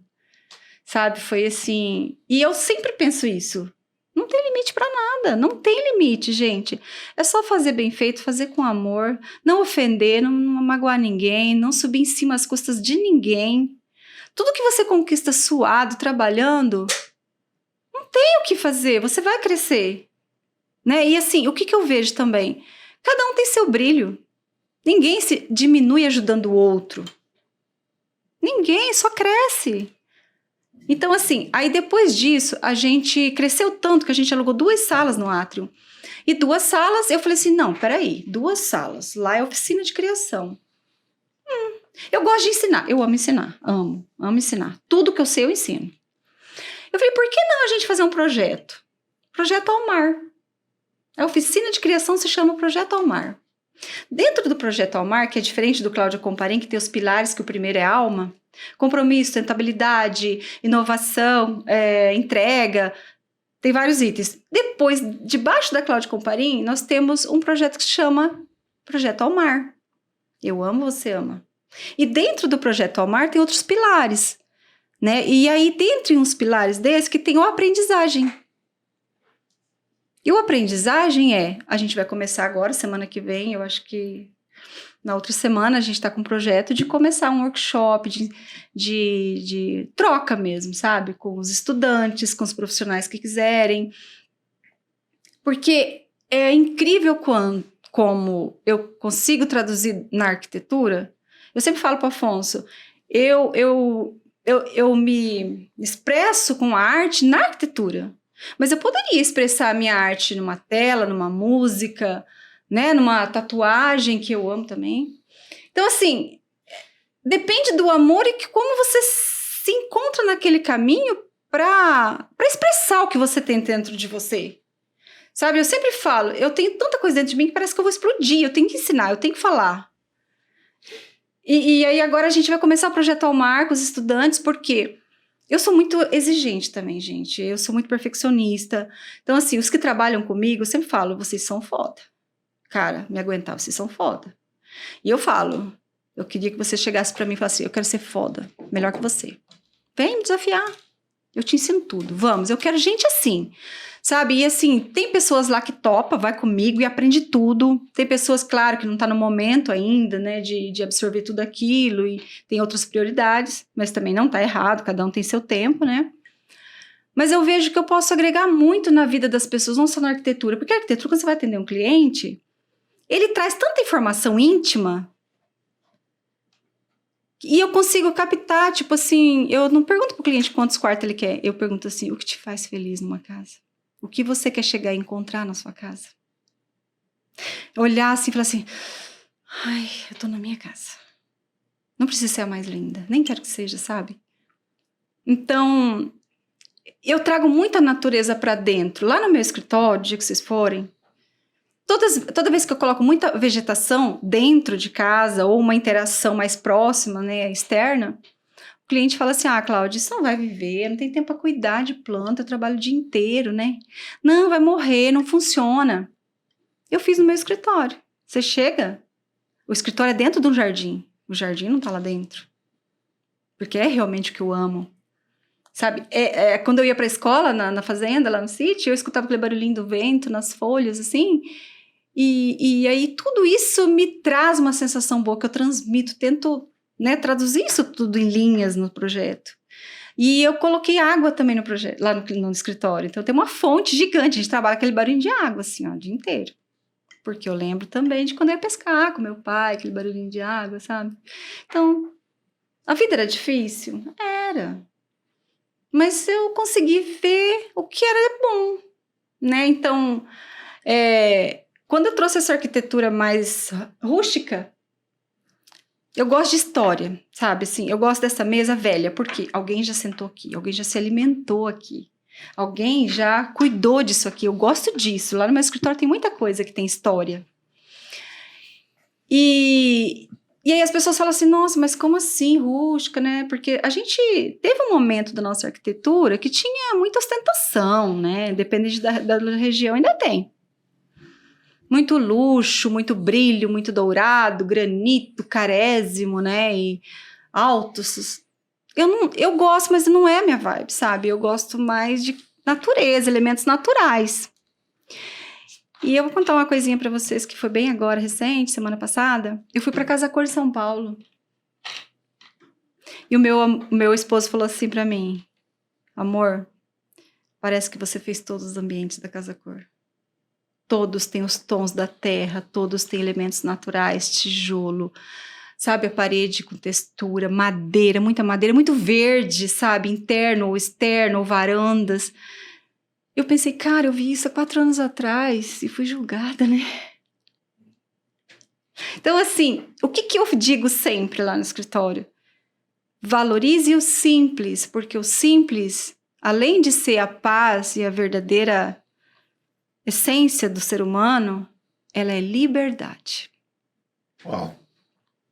Speaker 1: Sabe, foi assim... E eu sempre penso isso. Não tem limite pra nada. Não tem limite, gente. É só fazer bem feito, fazer com amor. Não ofender, não magoar ninguém. Não subir em cima às custas de ninguém. Tudo que você conquista suado, trabalhando... Não tem o que fazer. Você vai crescer. Né? E assim, o que eu vejo também? Cada um tem seu brilho. Ninguém se diminui ajudando o outro. Ninguém, só cresce. Então, assim, aí depois disso, a gente cresceu tanto que a gente alugou 2 salas no Atrium. E 2 salas, eu falei assim, não, peraí, 2 salas, lá é oficina de criação. Eu gosto de ensinar, eu amo ensinar, amo ensinar. Tudo que eu sei, eu ensino. Eu falei, por que não a gente fazer um projeto? Projeto ao Mar. A oficina de criação se chama Projeto ao Mar. Dentro do Projeto ao Mar, que é diferente do Cláudia Comparim, que tem os pilares, que o primeiro é alma, compromisso, sustentabilidade, inovação, entrega, tem vários itens. Depois, debaixo da Cláudia Comparim, nós temos um projeto que se chama Projeto ao Mar. Eu amo, você ama. E dentro do Projeto ao Mar tem outros pilares, né? E aí, dentre uns pilares desses, que tem a aprendizagem. E o aprendizagem a gente vai começar agora, semana que vem, eu acho que na outra semana a gente está com um projeto de começar um workshop de troca mesmo, sabe? Com os estudantes, com os profissionais que quiserem. Porque é incrível como eu consigo traduzir na arquitetura. Eu sempre falo para o Afonso, eu me expresso com a arte na arquitetura. Mas eu poderia expressar a minha arte numa tela, numa música, né? Numa tatuagem, que eu amo também. Então, assim, depende do amor e que como você se encontra naquele caminho para expressar o que você tem dentro de você. Sabe, eu sempre falo, eu tenho tanta coisa dentro de mim que parece que eu vou explodir, eu tenho que ensinar, eu tenho que falar. E aí agora a gente vai começar a projetar o Mar com os estudantes, porque eu sou muito exigente também, gente, eu sou muito perfeccionista. Então, assim, os que trabalham comigo, eu sempre falo, vocês são foda. Cara, me aguentar, vocês são foda. E eu falo, eu queria que você chegasse pra mim e falasse assim, eu quero ser foda, melhor que você. Vem me desafiar, eu te ensino tudo, vamos, eu quero gente assim. Sabe, e assim, tem pessoas lá que topa, vai comigo e aprende tudo. Tem pessoas, claro, que não tá no momento ainda, né, de absorver tudo aquilo e tem outras prioridades, mas também não tá errado, cada um tem seu tempo, né. Mas eu vejo que eu posso agregar muito na vida das pessoas, não só na arquitetura, porque a arquitetura, quando você vai atender um cliente, ele traz tanta informação íntima e eu consigo captar, tipo assim, eu não pergunto pro cliente quantos quartos ele quer, eu pergunto assim, o que te faz feliz numa casa? O que você quer chegar e encontrar na sua casa? Olhar assim e falar assim, ai, eu tô na minha casa. Não precisa ser a mais linda, nem quero que seja, sabe? Então, eu trago muita natureza pra dentro. Lá no meu escritório, o dia que vocês forem, toda vez que eu coloco muita vegetação dentro de casa ou uma interação mais próxima, né, externa, o cliente fala assim, Cláudia, isso não vai viver, não tem tempo para cuidar de planta, eu trabalho o dia inteiro, né? Não, vai morrer, não funciona. Eu fiz no meu escritório. Você chega, o escritório é dentro de um jardim, o jardim não tá lá dentro. Porque é realmente o que eu amo. Sabe, quando eu ia pra escola, na fazenda, lá no sítio, eu escutava aquele barulhinho do vento nas folhas, assim, e aí tudo isso me traz uma sensação boa que eu transmito, tento, né, traduzir isso tudo em linhas no projeto. E eu coloquei água também no projeto, lá no escritório. Então tem uma fonte gigante, a gente trabalha aquele barulho de água, assim, ó, o dia inteiro. Porque eu lembro também de quando eu ia pescar com meu pai, aquele barulhinho de água, sabe? Então, a vida era difícil? Era. Mas eu consegui ver o que era bom, né? Então, quando eu trouxe essa arquitetura mais rústica, eu gosto de história, sabe? Assim, eu gosto dessa mesa velha, porque alguém já sentou aqui, alguém já se alimentou aqui, alguém já cuidou disso aqui, eu gosto disso. Lá no meu escritório tem muita coisa que tem história. E aí as pessoas falam assim, nossa, mas como assim, rústica, né? Porque a gente teve um momento da nossa arquitetura que tinha muita ostentação, né? Dependendo da região, ainda tem. Muito luxo, muito brilho, muito dourado, granito, carésimo, né? E altos. Eu gosto, mas não é a minha vibe, sabe? Eu gosto mais de natureza, elementos naturais. E eu vou contar uma coisinha pra vocês que foi bem agora, recente, semana passada. Eu fui pra Casa Cor de São Paulo. E o meu esposo falou assim pra mim, amor, parece que você fez todos os ambientes da Casa Cor. Todos têm os tons da terra, todos têm elementos naturais, tijolo, sabe, a parede com textura, madeira, muito verde, sabe, interno ou externo, ou varandas. Eu pensei, cara, eu vi isso há 4 anos atrás e fui julgada, né? Então, assim, o que eu digo sempre lá no escritório? Valorize o simples, porque o simples, além de ser a paz e a verdadeira essência do ser humano, ela é liberdade.
Speaker 2: Uau.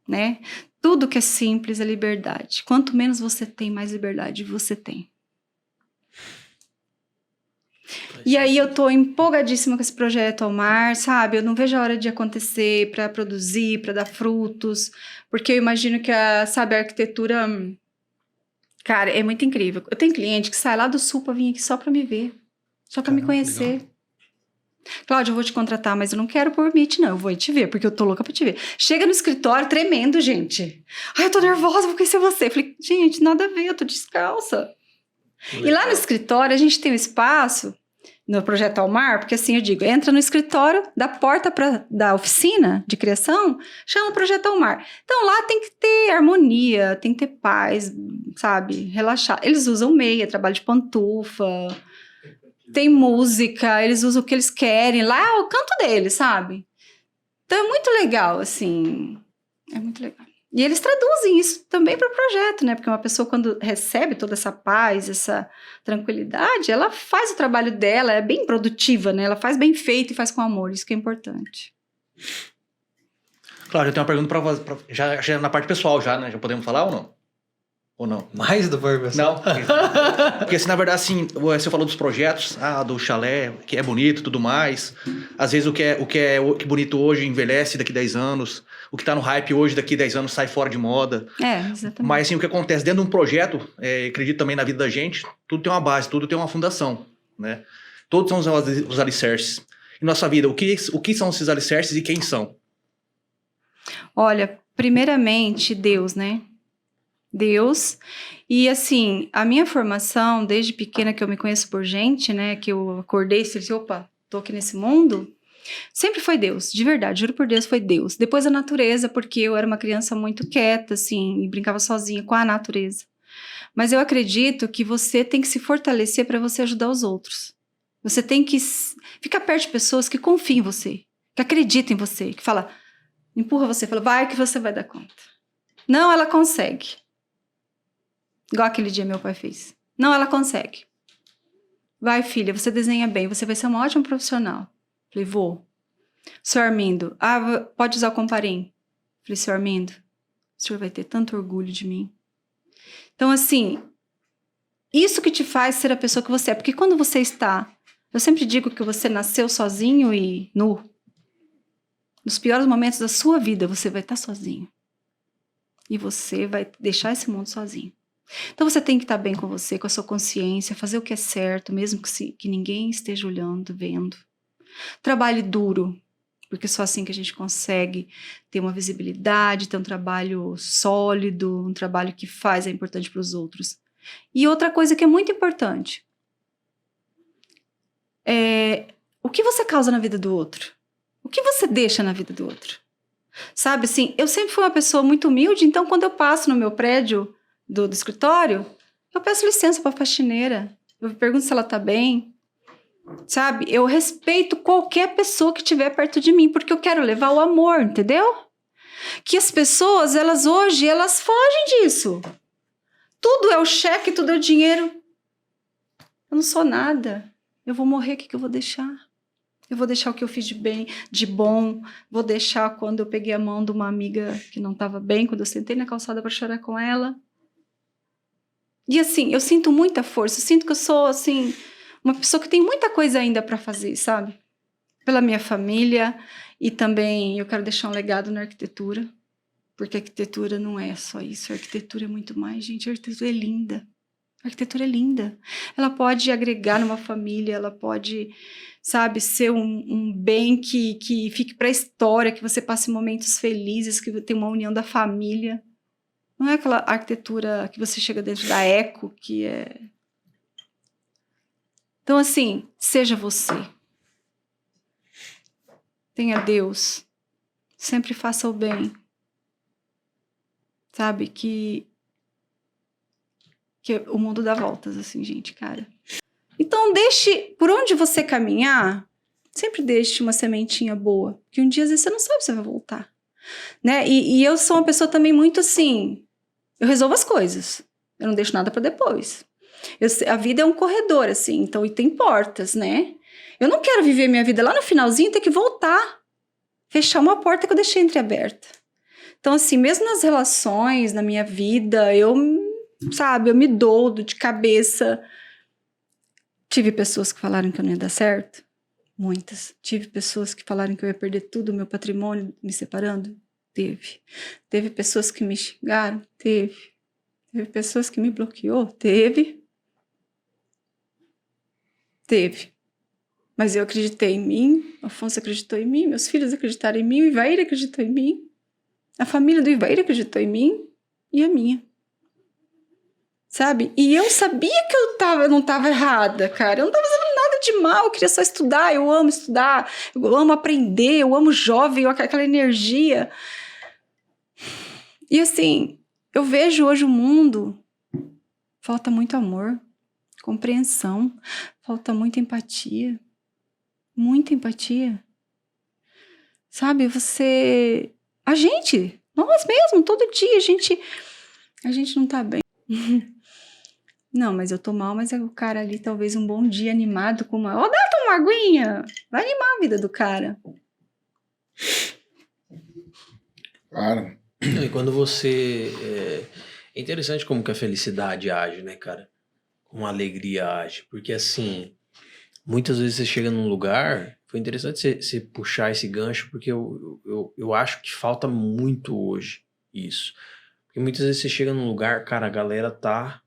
Speaker 1: Né? Tudo que é simples é liberdade. Quanto menos você tem, mais liberdade você tem. E aí eu tô empolgadíssima com esse projeto ao mar, sabe? Eu não vejo a hora de acontecer para produzir, para dar frutos, porque eu imagino que a arquitetura, cara, é muito incrível. Eu tenho cliente que sai lá do sul para vir aqui só para me ver, só para me conhecer. Legal. Cláudia, eu vou te contratar, mas eu não quero por Meet, não. Eu vou te ver, porque eu tô louca pra te ver. Chega no escritório tremendo, gente. Ai, eu tô nervosa, vou conhecer você. Eu falei, gente, nada a ver, eu tô descalça. Legal. E lá no escritório, a gente tem um espaço, no Projeto ao Mar, porque assim eu digo, entra no escritório, da porta da oficina de criação, chama Projeto ao Mar. Então lá tem que ter harmonia, tem que ter paz, sabe? Relaxar. Eles usam meia, trabalho de pantufa. tem música, eles usam o que eles querem. Lá é o canto deles, sabe? Então é muito legal, assim. É muito legal. E eles traduzem isso também para o projeto, né? Porque uma pessoa, quando recebe toda essa paz, essa tranquilidade, ela faz o trabalho dela, é bem produtiva, né? Ela faz bem feito e faz com amor, isso que é importante.
Speaker 3: Claro, eu tenho uma pergunta já na parte pessoal, já, né? Já podemos falar ou não? Ou não?
Speaker 4: Mais do parte pessoal?
Speaker 3: Não. Porque assim, na verdade, assim, você falou dos projetos, do chalé, que é bonito e tudo mais. Às vezes o que é bonito hoje envelhece daqui 10 anos. O que tá no hype hoje, daqui 10 anos, sai fora de moda.
Speaker 1: Exatamente.
Speaker 3: Mas assim, o que acontece dentro de um projeto, acredito também na vida da gente, tudo tem uma base, tudo tem uma fundação, né? Todos são os alicerces. Em nossa vida, o que são esses alicerces e quem são?
Speaker 1: Olha, primeiramente, Deus, né? Deus. E assim, a minha formação, desde pequena que eu me conheço por gente, né? Que eu acordei e disse, opa, tô aqui nesse mundo. Sempre foi Deus, de verdade, juro por Deus, foi Deus. Depois a natureza, porque eu era uma criança muito quieta, assim, e brincava sozinha com a natureza. Mas eu acredito que você tem que se fortalecer para você ajudar os outros. Você tem que ficar perto de pessoas que confiam em você, que acreditam em você, que fala, empurra você, fala, vai que você vai dar conta. Não, ela consegue. Igual aquele dia meu pai fez. Não, ela consegue. Vai, filha, você desenha bem, você vai ser uma ótima profissional. Falei, vou. Senhor Armindo, pode usar o comparim. Falei, senhor Armindo, o senhor vai ter tanto orgulho de mim. Então, assim, isso que te faz ser a pessoa que você é. Porque quando você está... Eu sempre digo que você nasceu sozinho e nu. Nos piores momentos da sua vida, você vai estar sozinho. E você vai deixar esse mundo sozinho. Então você tem que estar bem com você, com a sua consciência, fazer o que é certo, mesmo que ninguém esteja olhando, vendo. Trabalhe duro, porque só assim que a gente consegue ter uma visibilidade, ter um trabalho sólido, um trabalho que é importante para os outros. E outra coisa que é muito importante, o que você causa na vida do outro? O que você deixa na vida do outro? Sabe, assim, eu sempre fui uma pessoa muito humilde, então quando eu passo no meu prédio do escritório, eu peço licença para a faxineira, eu pergunto se ela tá bem, sabe? Eu respeito qualquer pessoa que estiver perto de mim, porque eu quero levar o amor, entendeu? Que as pessoas, hoje, elas fogem disso. Tudo é o cheque, tudo é o dinheiro. Eu não sou nada. Eu vou morrer, o que eu vou deixar? Eu vou deixar o que eu fiz de bem, de bom. Vou deixar quando eu peguei a mão de uma amiga que não estava bem, quando eu sentei na calçada para chorar com ela. E assim, eu sinto muita força. Eu sinto que eu sou, assim, uma pessoa que tem muita coisa ainda para fazer, sabe? Pela minha família. E também eu quero deixar um legado na arquitetura. Porque a arquitetura não é só isso. A arquitetura é muito mais, gente. A arquitetura é linda. A arquitetura é linda. Ela pode agregar numa família, ela pode, sabe, ser um bem que fique para a história, que você passe momentos felizes, que tem uma união da família. Não é aquela arquitetura que você chega dentro da eco, que é... Então, assim, seja você. Tenha Deus. Sempre faça o bem. Sabe, que o mundo dá voltas, assim, gente, cara. Então, por onde você caminhar, sempre deixe uma sementinha boa, que um dia, às vezes, você não sabe se você vai voltar, né? E eu sou uma pessoa também muito, assim, eu resolvo as coisas, eu não deixo nada pra depois. A vida é um corredor, assim, então, e tem portas, né? Eu não quero viver minha vida lá no finalzinho e ter que voltar, fechar uma porta que eu deixei entreaberta. Então, assim, mesmo nas relações, na minha vida, eu me dou de cabeça. Tive pessoas que falaram que eu não ia dar certo. Muitas. Tive pessoas que falaram que eu ia perder tudo o meu patrimônio me separando. Teve. Teve pessoas que me xingaram. Teve. Teve pessoas que me bloqueou. Teve. Mas eu acreditei em mim. Afonso acreditou em mim. Meus filhos acreditaram em mim. O Ivair acreditou em mim. A família do Ivair acreditou em mim. E a minha. Sabe? E eu sabia que eu não estava errada, cara. Eu não estava fazendo nada de mal. Eu queria só estudar. Eu amo estudar. Eu amo aprender. Eu amo jovem. Aquela energia. E assim, eu vejo hoje o mundo. Falta muito amor. compreensão, falta muita empatia. Muita empatia. Sabe, nós mesmos, todo dia, a gente não tá bem. Não, mas eu tô mal, mas o cara ali, talvez um bom dia animado com uma... Ó, dá uma aguinha! Vai animar a vida do cara.
Speaker 2: Claro.
Speaker 4: E quando você... É interessante como que a felicidade age, né, cara? Como a alegria age. Porque, assim, muitas vezes você chega num lugar... Foi interessante você puxar esse gancho, porque eu acho que falta muito hoje isso. Porque muitas vezes você chega num lugar, cara, a galera tá...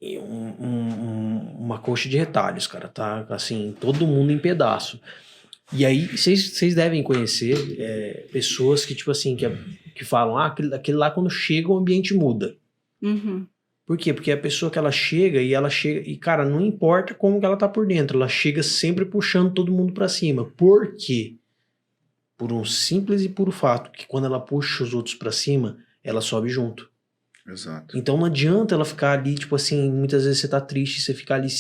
Speaker 4: uma coxa de retalhos, cara. Tá, assim, todo mundo em pedaço. E aí, vocês devem conhecer pessoas que, tipo assim, que falam, aquele lá quando chega o ambiente muda.
Speaker 1: Uhum.
Speaker 4: Por quê? Porque a pessoa que ela chega, e cara, não importa como que ela tá por dentro, ela chega sempre puxando todo mundo pra cima. Por quê? Por um simples e puro fato, que quando ela puxa os outros pra cima, ela sobe junto.
Speaker 2: Exato.
Speaker 4: Então não adianta ela ficar ali, tipo assim, muitas vezes você tá triste, você ficar ali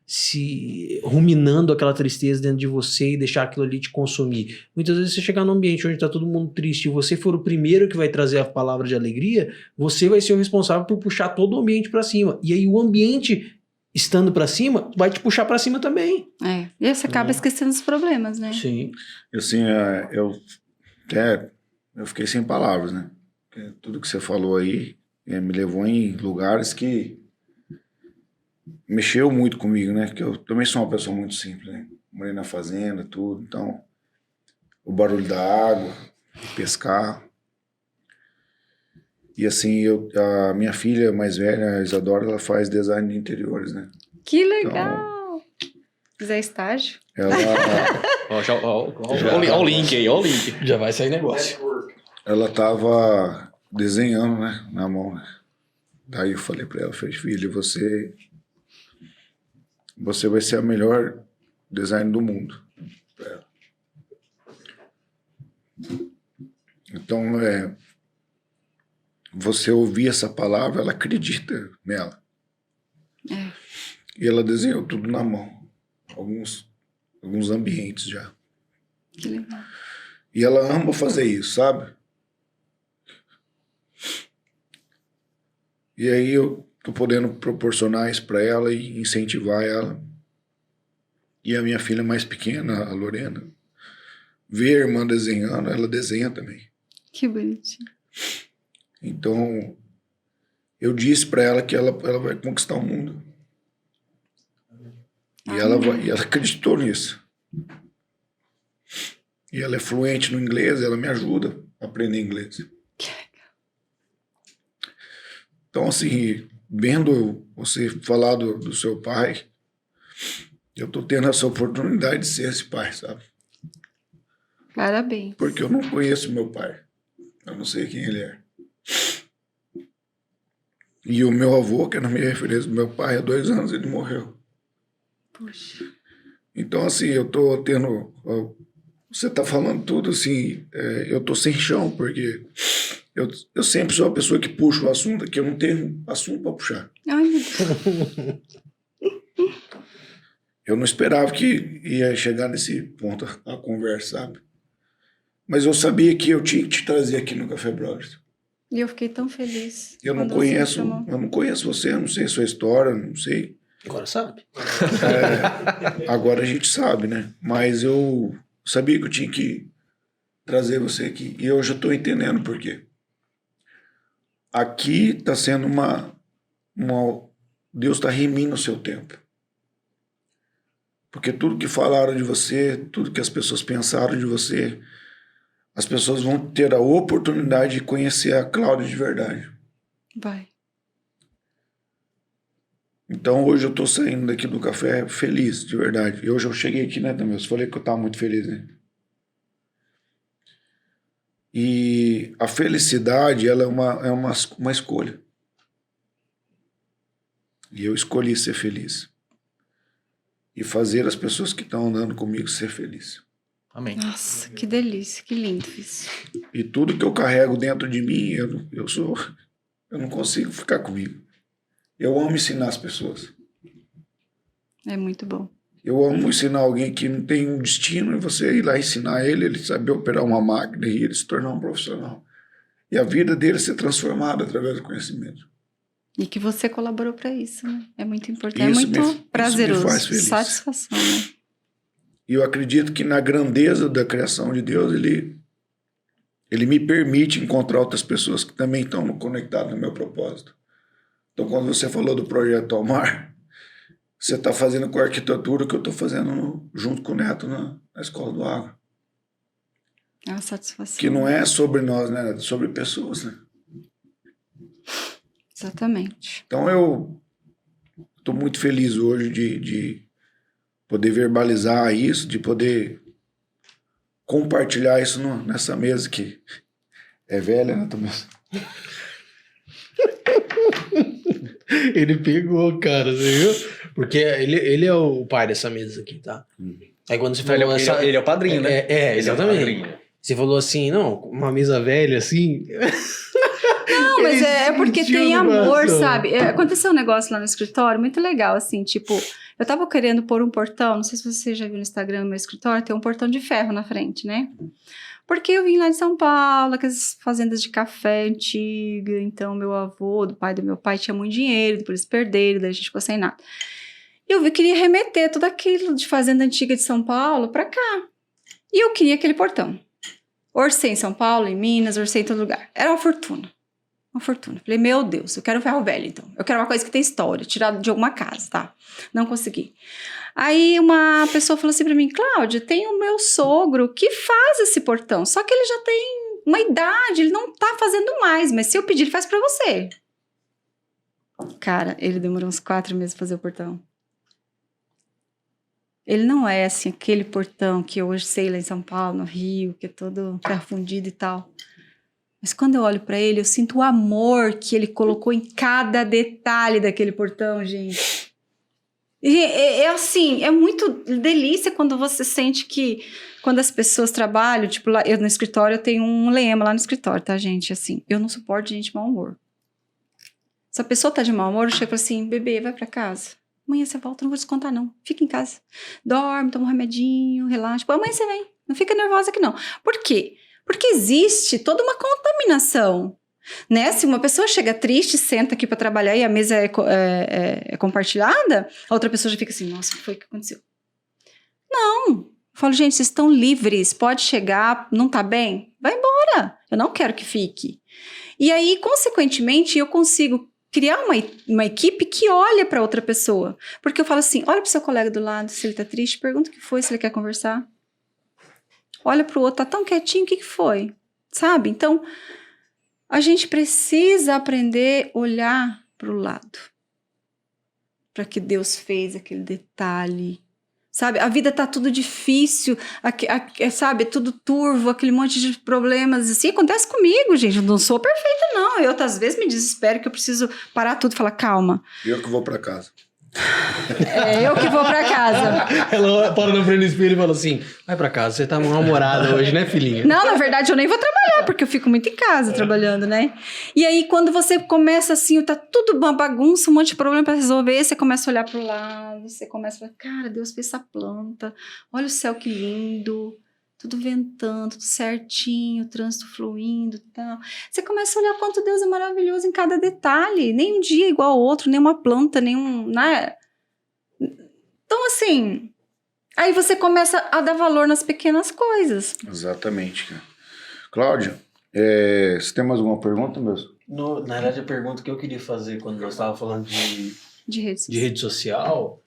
Speaker 4: se ruminando aquela tristeza dentro de você e deixar aquilo ali te consumir. Muitas vezes você chegar num ambiente onde tá todo mundo triste e você for o primeiro que vai trazer a palavra de alegria, você vai ser o responsável por puxar todo o ambiente pra cima. E aí o ambiente, estando pra cima, vai te puxar pra cima também.
Speaker 1: E você acaba esquecendo os problemas, né?
Speaker 4: Sim.
Speaker 2: Assim, eu fiquei sem palavras, né? Porque tudo que você falou aí me levou em lugares que mexeu muito comigo, né? Que eu também sou uma pessoa muito simples, né? Morei na fazenda, tudo. Então, o barulho da água, pescar. E assim, a minha filha mais velha, a Isadora, ela faz design de interiores, né?
Speaker 1: Que legal! Quiser estágio?
Speaker 2: Ela,
Speaker 3: Ó o link aí, ó o link.
Speaker 4: Já vai sair negócio.
Speaker 2: ela tava desenhando, né? Na mão, né? Daí eu falei pra ela, filha, você vai ser a melhor designer do mundo. Então, você ouvir essa palavra, ela acredita nela. E ela desenhou tudo na mão. Alguns ambientes já.
Speaker 1: Que legal.
Speaker 2: E ela ama fazer isso, sabe? E aí eu tô podendo proporcionar isso para ela e incentivar ela. E a minha filha mais pequena, a Lorena, vê a irmã desenhando, ela desenha também.
Speaker 1: Que bonitinho.
Speaker 2: Então, eu disse para ela que ela vai conquistar o mundo. E ela acreditou nisso. E ela é fluente no inglês, ela me ajuda a aprender inglês.
Speaker 1: Que legal.
Speaker 2: Então, assim, vendo você falar do seu pai, eu tô tendo essa oportunidade de ser esse pai, sabe?
Speaker 1: Parabéns.
Speaker 2: Porque eu não conheço meu pai. Eu não sei quem ele é. E o meu avô, que era minha referência do meu pai, há 2 anos ele morreu.
Speaker 1: Puxa.
Speaker 2: Então, assim, eu tô tendo... Você tá falando tudo, assim, eu tô sem chão, porque eu sempre sou a pessoa que puxa o assunto, que eu não tenho assunto para puxar.
Speaker 1: Ai, meu Deus.
Speaker 2: Eu não esperava que ia chegar nesse ponto a conversa, sabe? Mas eu sabia que eu tinha que te trazer aqui no Café Brothers.
Speaker 1: E eu fiquei tão feliz.
Speaker 2: Eu não conheço você, eu não sei a sua história, não sei.
Speaker 4: Agora sabe.
Speaker 2: Agora a gente sabe, né? Mas eu sabia que eu tinha que trazer você aqui. E eu já estou entendendo por quê. Aqui está sendo Deus está remindo o seu tempo. Porque tudo que falaram de você, tudo que as pessoas pensaram de você, as pessoas vão ter a oportunidade de conhecer a Cláudia de verdade.
Speaker 1: Vai.
Speaker 2: Então hoje eu tô saindo daqui do café feliz, de verdade. E hoje eu cheguei aqui, né, Tamir? Eu falei que eu tava muito feliz, né? E a felicidade, ela é uma escolha. E eu escolhi ser feliz. E fazer as pessoas que estão andando comigo ser felizes.
Speaker 3: Amém.
Speaker 1: Nossa, que delícia, que lindo isso.
Speaker 2: E tudo que eu carrego dentro de mim, eu não consigo ficar comigo. Eu amo ensinar as pessoas.
Speaker 1: É muito bom.
Speaker 2: Eu amo ensinar alguém que não tem um destino e você ir lá ensinar ele saber operar uma máquina e ele se tornar um profissional. E a vida dele ser transformada através do conhecimento.
Speaker 1: E que você colaborou para isso, né? É muito importante,
Speaker 2: Isso
Speaker 1: é muito prazeroso,
Speaker 2: isso me faz feliz.
Speaker 1: Satisfação, né?
Speaker 2: E eu acredito que na grandeza da criação de Deus, ele me permite encontrar outras pessoas que também estão conectadas no meu propósito. Então, quando você falou do Projeto Almar, você está fazendo com a arquitetura que eu estou fazendo junto com o Neto na Escola do Agro.
Speaker 1: É uma satisfação.
Speaker 2: Que não é sobre nós, né? É sobre pessoas, né?
Speaker 1: Exatamente.
Speaker 2: Então, eu estou muito feliz hoje de poder verbalizar isso, de poder compartilhar isso nessa mesa que é velha, né, Tomás?
Speaker 4: Ele pegou, cara, você viu? Porque ele é o pai dessa mesa aqui, tá? Aí quando você falou...
Speaker 3: Ele é o padrinho, né?
Speaker 4: Exatamente.
Speaker 3: Ele é o padrinho.
Speaker 4: Você falou assim, não, uma mesa velha assim...
Speaker 1: Não, mas é porque tem amor,
Speaker 4: coração.
Speaker 1: sabe? Aconteceu um negócio lá no escritório muito legal, assim, tipo, eu tava querendo pôr um portão, não sei se você já viu no Instagram no meu escritório, tem um portão de ferro na frente, né? Porque eu vim lá de São Paulo, aquelas fazendas de café antiga, então meu avô, do pai do meu pai, tinha muito dinheiro, depois eles perderam, daí a gente ficou sem nada. E eu queria remeter tudo aquilo de fazenda antiga de São Paulo pra cá. E eu queria aquele portão. Orcei em São Paulo, em Minas, orcei em todo lugar. Era uma fortuna. Uma fortuna. Falei, meu Deus, eu quero um ferro velho, então. Eu quero uma coisa que tem história, tirado de alguma casa, tá? Não consegui. Aí uma pessoa falou assim pra mim, Cláudia, tem o meu sogro que faz esse portão, só que ele já tem uma idade, ele não tá fazendo mais, mas se eu pedir, ele faz pra você. Cara, ele demorou uns 4 meses pra fazer o portão. Ele não é, assim, aquele portão que eu hoje sei lá em São Paulo, no Rio, que é todo ferro fundido e tal. Mas quando eu olho pra ele, eu sinto o amor que ele colocou em cada detalhe daquele portão, gente. E é assim, é muito delícia quando você sente que, quando as pessoas trabalham, tipo, lá, eu no escritório, eu tenho um lema lá no escritório, tá, gente? Assim, eu não suporto gente de mau humor. Se a pessoa tá de mau humor, eu chego assim, bebê, vai pra casa. Amanhã você volta, não vou descontar não. Fica em casa. Dorme, toma um remedinho, relaxa. Pô, amanhã você vem. Não fica nervosa aqui não. Por quê? Porque existe toda uma contaminação, né? Se uma pessoa chega triste, senta aqui para trabalhar e a mesa é compartilhada, a outra pessoa já fica assim, nossa, o que foi que aconteceu? Não. Eu falo, gente, vocês estão livres, pode chegar, não tá bem? Vai embora. Eu não quero que fique. E aí, consequentemente, eu consigo criar uma equipe que olha para outra pessoa. Porque eu falo assim, olha pro seu colega do lado, se ele tá triste, pergunta o que foi, se ele quer conversar. Olha pro outro, tá tão quietinho, o que foi? Sabe? Então, a gente precisa aprender a olhar pro lado. Para que Deus fez aquele detalhe. Sabe? A vida tá tudo difícil, sabe? Tudo turvo, aquele monte de problemas. Assim, acontece comigo, gente. Eu não sou perfeita, não. Eu, às vezes, me desespero que eu preciso parar tudo e falar, calma.
Speaker 2: Eu que vou para casa.
Speaker 1: Eu que vou pra casa.
Speaker 4: Ela para na frente do espelho e fala assim, vai pra casa, você tá uma namorada hoje, né, filhinha?
Speaker 1: Não, na verdade, eu nem vou trabalhar, porque eu fico muito em casa trabalhando, né? E aí, quando você começa assim, tá tudo uma bagunça, um monte de problema pra resolver, você começa a olhar pro lado, você começa a falar, cara, Deus fez essa planta, olha o céu que lindo, tudo ventando, tudo certinho, o trânsito fluindo e tal. Você começa a olhar quanto Deus é maravilhoso em cada detalhe, nem um dia é igual ao outro, nem uma planta, né? Então, assim, aí você começa a dar valor nas pequenas coisas.
Speaker 2: Exatamente, cara. Cláudia, você tem mais alguma pergunta mesmo?
Speaker 4: Na verdade, a pergunta que eu queria fazer quando nós estávamos falando
Speaker 1: De
Speaker 4: rede social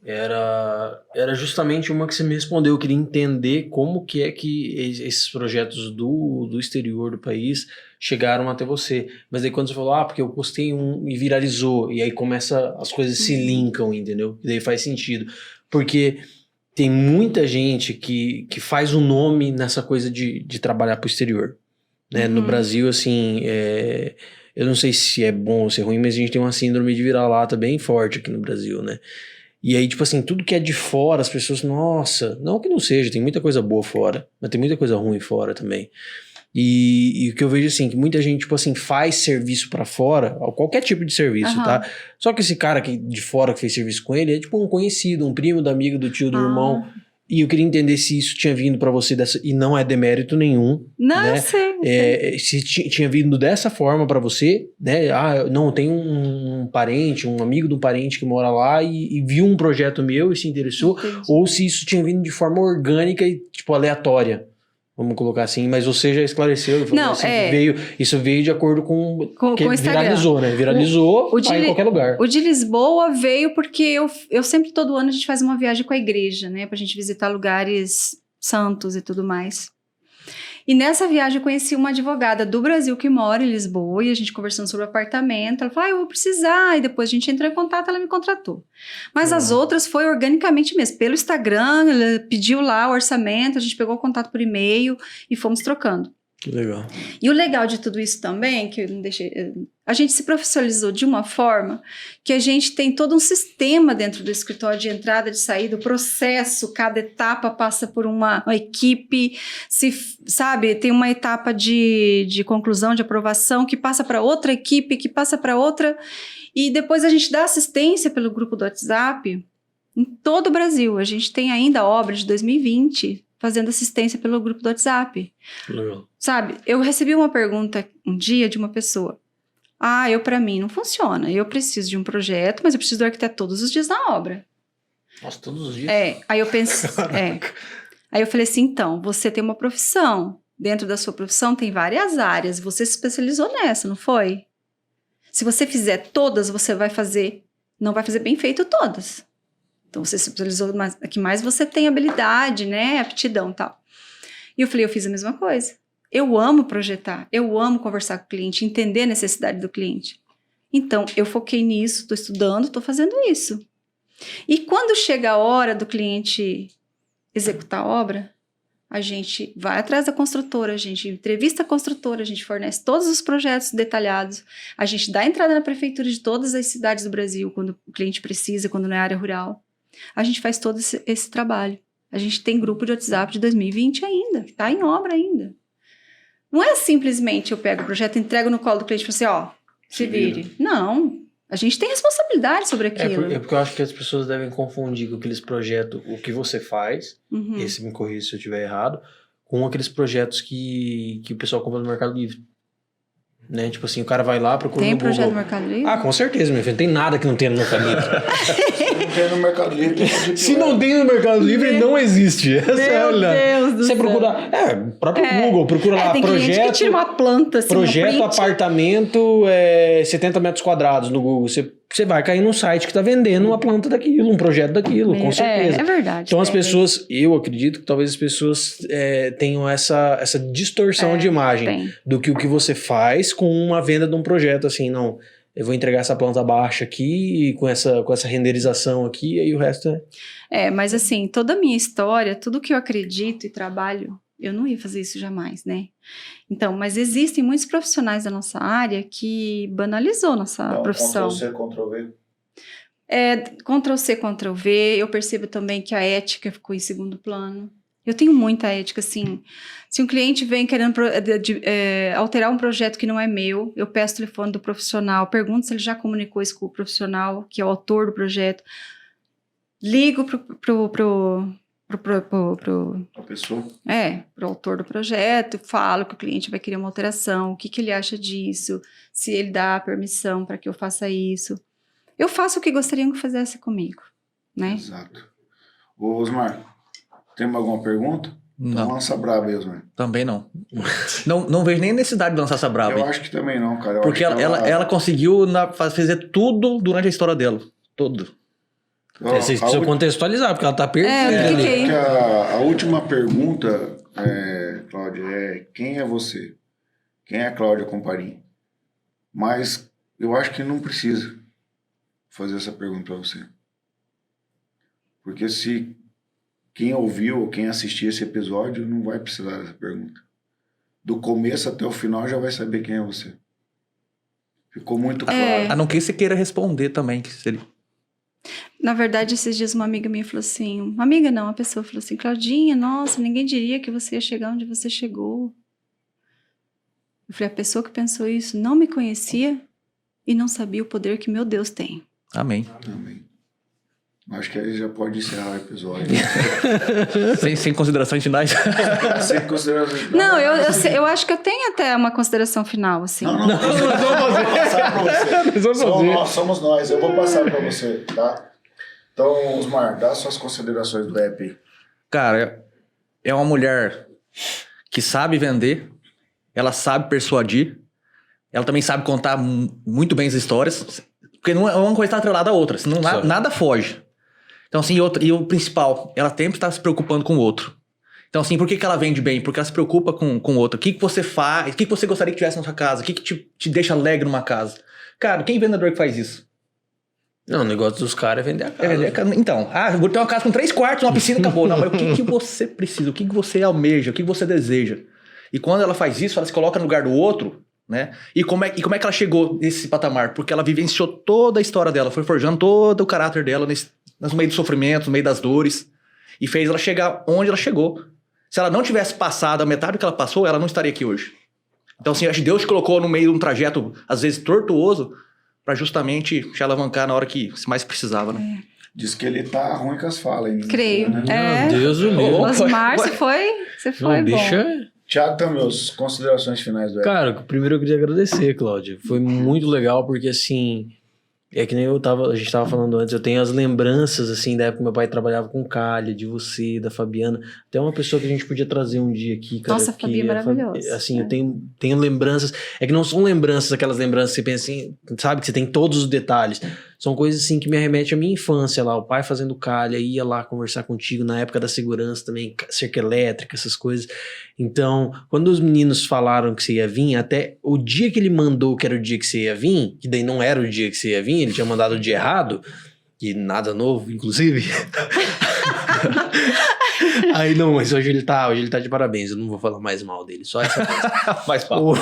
Speaker 4: era justamente uma que você me respondeu. Eu queria entender como que é que esses projetos do exterior do país chegaram até você. Mas daí quando você falou, porque eu postei um e viralizou, e aí as coisas se linkam, entendeu? E daí faz sentido. Porque tem muita gente que faz um nome nessa coisa de trabalhar pro exterior. Né? No Brasil, assim, eu não sei se é bom ou se é ruim, mas a gente tem uma síndrome de vira-lata bem forte aqui no Brasil, né? E aí, tipo assim, tudo que é de fora, as pessoas, nossa, não que não seja, tem muita coisa boa fora, mas tem muita coisa ruim fora também. E o que eu vejo assim, que muita gente, tipo assim, faz serviço pra fora, qualquer tipo de serviço, tá? Só que esse cara aqui de fora que fez serviço com ele é tipo um conhecido, um primo do amigo, do tio, do irmão. E eu queria entender se isso tinha vindo pra você e não é demérito nenhum.
Speaker 1: Não,
Speaker 4: né?
Speaker 1: eu sei.
Speaker 4: Se tinha vindo dessa forma pra você, né? Não, tem um parente, um amigo de um parente que mora lá e viu um projeto meu e se interessou.
Speaker 1: Entendi.
Speaker 4: Ou se isso tinha vindo de forma orgânica e, tipo, aleatória. Vamos colocar assim, mas você já esclareceu.
Speaker 1: Não,
Speaker 4: assim, isso veio de acordo com
Speaker 1: o Instagram.
Speaker 4: Viralizou, né? Viralizou, vai em qualquer lugar.
Speaker 1: O de Lisboa veio porque eu sempre, todo ano, a gente faz uma viagem com a igreja, né? Pra gente visitar lugares santos e tudo mais. E nessa viagem eu conheci uma advogada do Brasil que mora em Lisboa e a gente conversando sobre o apartamento. Ela falou, eu vou precisar. E depois a gente entrou em contato, ela me contratou. Mas as outras foi organicamente mesmo. Pelo Instagram, ela pediu lá o orçamento, a gente pegou o contato por e-mail e fomos trocando.
Speaker 4: Que legal.
Speaker 1: E o legal de tudo isso também, que eu não deixei... A gente se profissionalizou de uma forma que a gente tem todo um sistema dentro do escritório de entrada, de saída, o processo, cada etapa passa por uma equipe, sabe, tem uma etapa de conclusão, de aprovação, que passa para outra equipe, que passa para outra, e depois a gente dá assistência pelo grupo do WhatsApp em todo o Brasil. A gente tem ainda obra de 2020 fazendo assistência pelo grupo do WhatsApp.
Speaker 4: Legal.
Speaker 1: Sabe, eu recebi uma pergunta um dia de uma pessoa. Pra mim não funciona. Eu preciso de um projeto, mas eu preciso do arquiteto todos os dias na obra.
Speaker 4: Nossa, todos os dias?
Speaker 1: Aí eu pensei... Aí eu falei assim, então, você tem uma profissão. Dentro da sua profissão tem várias áreas. Você se especializou nessa, não foi? Se você fizer todas, você vai fazer... Não vai fazer bem feito todas. Então, você se especializou mais, que mais você tem habilidade, né? Aptidão e tal. E eu falei, eu fiz a mesma coisa. Eu amo projetar, eu amo conversar com o cliente, entender a necessidade do cliente. Então, eu foquei nisso, estou estudando, estou fazendo isso. E quando chega a hora do cliente executar a obra, a gente vai atrás da construtora, a gente entrevista a construtora, a gente fornece todos os projetos detalhados, a gente dá entrada na prefeitura de todas as cidades do Brasil, quando o cliente precisa, quando não é área rural. A gente faz todo esse trabalho. A gente tem grupo de WhatsApp de 2020 ainda, que está em obra ainda. Não é simplesmente eu pego o projeto, entrego no colo do cliente e falo assim, se vire. Não, a gente tem responsabilidade sobre aquilo.
Speaker 4: É porque eu acho que as pessoas devem confundir com aqueles projetos, o que você faz, esse me corrija se eu estiver errado, com aqueles projetos que o pessoal compra no Mercado Livre. Né? Tipo assim, o cara vai lá, procura no Google.
Speaker 1: Tem projeto no Mercado Livre?
Speaker 4: Com certeza, meu filho. Não tem nada que não tenha no Mercado Livre.
Speaker 2: Não tem no Mercado Livre.
Speaker 4: Se não tem no Mercado Livre, não existe. Essa é a olhada.
Speaker 1: Deus do
Speaker 4: Você
Speaker 1: céu.
Speaker 4: procura... próprio Google, procura lá
Speaker 1: tem
Speaker 4: projeto...
Speaker 1: cliente que tira uma planta, assim,
Speaker 4: projeto, apartamento, 70 metros quadrados no Google. Você vai cair num site que tá vendendo uma planta daquilo, um projeto daquilo, com certeza.
Speaker 1: É verdade.
Speaker 4: Então as pessoas, eu acredito que talvez as pessoas tenham essa distorção de imagem do que o que você faz com uma venda de um projeto, assim, não, eu vou entregar essa planta baixa aqui, com essa renderização aqui, e aí o resto
Speaker 1: mas assim, toda a minha história, tudo que eu acredito e trabalho, eu não ia fazer isso jamais, né? Então, mas existem muitos profissionais da nossa área que banalizou nossa profissão.
Speaker 2: Ctrl-C, Ctrl-V.
Speaker 1: Ctrl-C, Ctrl-V. Eu percebo também que a ética ficou em segundo plano. Eu tenho muita ética, assim. Se um cliente vem querendo alterar um projeto que não é meu, eu peço o telefone do profissional, pergunto se ele já comunicou isso com o profissional, que é o autor do projeto. Ligo
Speaker 2: A pessoa?
Speaker 1: pro autor do projeto, falo que o cliente vai querer uma alteração, o que ele acha disso, se ele dá permissão para que eu faça isso. Eu faço o que gostariam que fizesse comigo, né?
Speaker 2: Exato. Ô, Osmar, tem alguma pergunta?
Speaker 3: Não.
Speaker 2: Não lança braba aí, Osmar.
Speaker 3: Também não. Não vejo nem necessidade de lançar essa braba.
Speaker 2: Eu acho que também não, cara.
Speaker 3: Porque ela conseguiu fazer tudo durante a história dela. Tudo.
Speaker 4: Vocês precisam contextualizar, porque ela tá perdida ali.
Speaker 2: A última pergunta, Cláudia, quem é você? Quem é a Cláudia Comparim? Mas eu acho que não precisa fazer essa pergunta para você. Porque se quem ouviu ou quem assistiu esse episódio não vai precisar dessa pergunta. Do começo até o final já vai saber quem é você. Ficou muito claro.
Speaker 3: A não que você queira responder também. Que seria...
Speaker 1: Na verdade, esses dias uma amiga minha falou assim... Uma amiga não, uma pessoa falou assim... Claudinha, nossa, ninguém diria que você ia chegar onde você chegou. Eu falei, a pessoa que pensou isso não me conhecia e não sabia o poder que meu Deus tem.
Speaker 3: Amém.
Speaker 2: Amém. Acho que aí já pode encerrar o episódio.
Speaker 3: sem considerações finais.
Speaker 2: Sem considerações.
Speaker 1: Não, eu acho que eu tenho até uma consideração final, assim.
Speaker 2: Não, eu vou passar para você. Somos nós. Eu vou passar para você, tá? Então, Osmar, dá suas considerações do app.
Speaker 3: Cara, é uma mulher que sabe vender, ela sabe persuadir, ela também sabe contar muito bem as histórias, porque não é uma coisa que está atrelada à outra, senão nada foge. Então, assim, e o principal, ela sempre está se preocupando com o outro. Então, assim, por que ela vende bem? Porque ela se preocupa com o outro. O que você faz? O que você gostaria que tivesse na sua casa? O que te deixa alegre numa casa? Cara, quem é vendedor que faz isso?
Speaker 4: Não, o negócio dos caras é vender a casa.
Speaker 3: Então, eu vou ter uma casa com 3 quartos, uma piscina, acabou. Não, mas o que você precisa? O que você almeja? O que você deseja? E quando ela faz isso, ela se coloca no lugar do outro, né? E como é que ela chegou nesse patamar? Porque ela vivenciou toda a história dela, foi forjando todo o caráter dela no meio do sofrimento, no meio das dores, e fez ela chegar onde ela chegou. Se ela não tivesse passado a metade do que ela passou, ela não estaria aqui hoje. Então, assim, acho que Deus te colocou no meio de um trajeto, às vezes, tortuoso, para justamente te alavancar na hora que mais precisava, né?
Speaker 2: Diz que ele tá ruim com as falas, hein?
Speaker 1: Creio.
Speaker 2: Né?
Speaker 4: Meu Deus do meu.
Speaker 1: Osmar, você foi bom.
Speaker 2: Tiago, então, meus considerações finais do app.
Speaker 4: Cara, primeiro eu queria agradecer, Cláudio. Foi muito legal, porque assim... É que nem a gente tava falando antes, eu tenho as lembranças, assim, da época que meu pai trabalhava com calha, de você, da Fabiana. Até uma pessoa que a gente podia trazer um dia aqui, cara.
Speaker 1: Nossa, a Fabi é maravilhosa.
Speaker 4: Assim, eu tenho lembranças. É que não são lembranças, aquelas lembranças que você pensa assim, sabe? Que você tem todos os detalhes. São coisas, assim, que me arremetem à minha infância lá. O pai fazendo calha, ia lá conversar contigo na época da segurança também, cerca elétrica, essas coisas. Então, quando os meninos falaram que você ia vir, até o dia que ele mandou que era o dia que você ia vir, que daí não era o dia que você ia vir, ele tinha mandado o dia errado, que nada novo, inclusive. Aí não, mas hoje ele tá de parabéns, eu não vou falar mais mal dele, só essa coisa.
Speaker 3: Mas fala.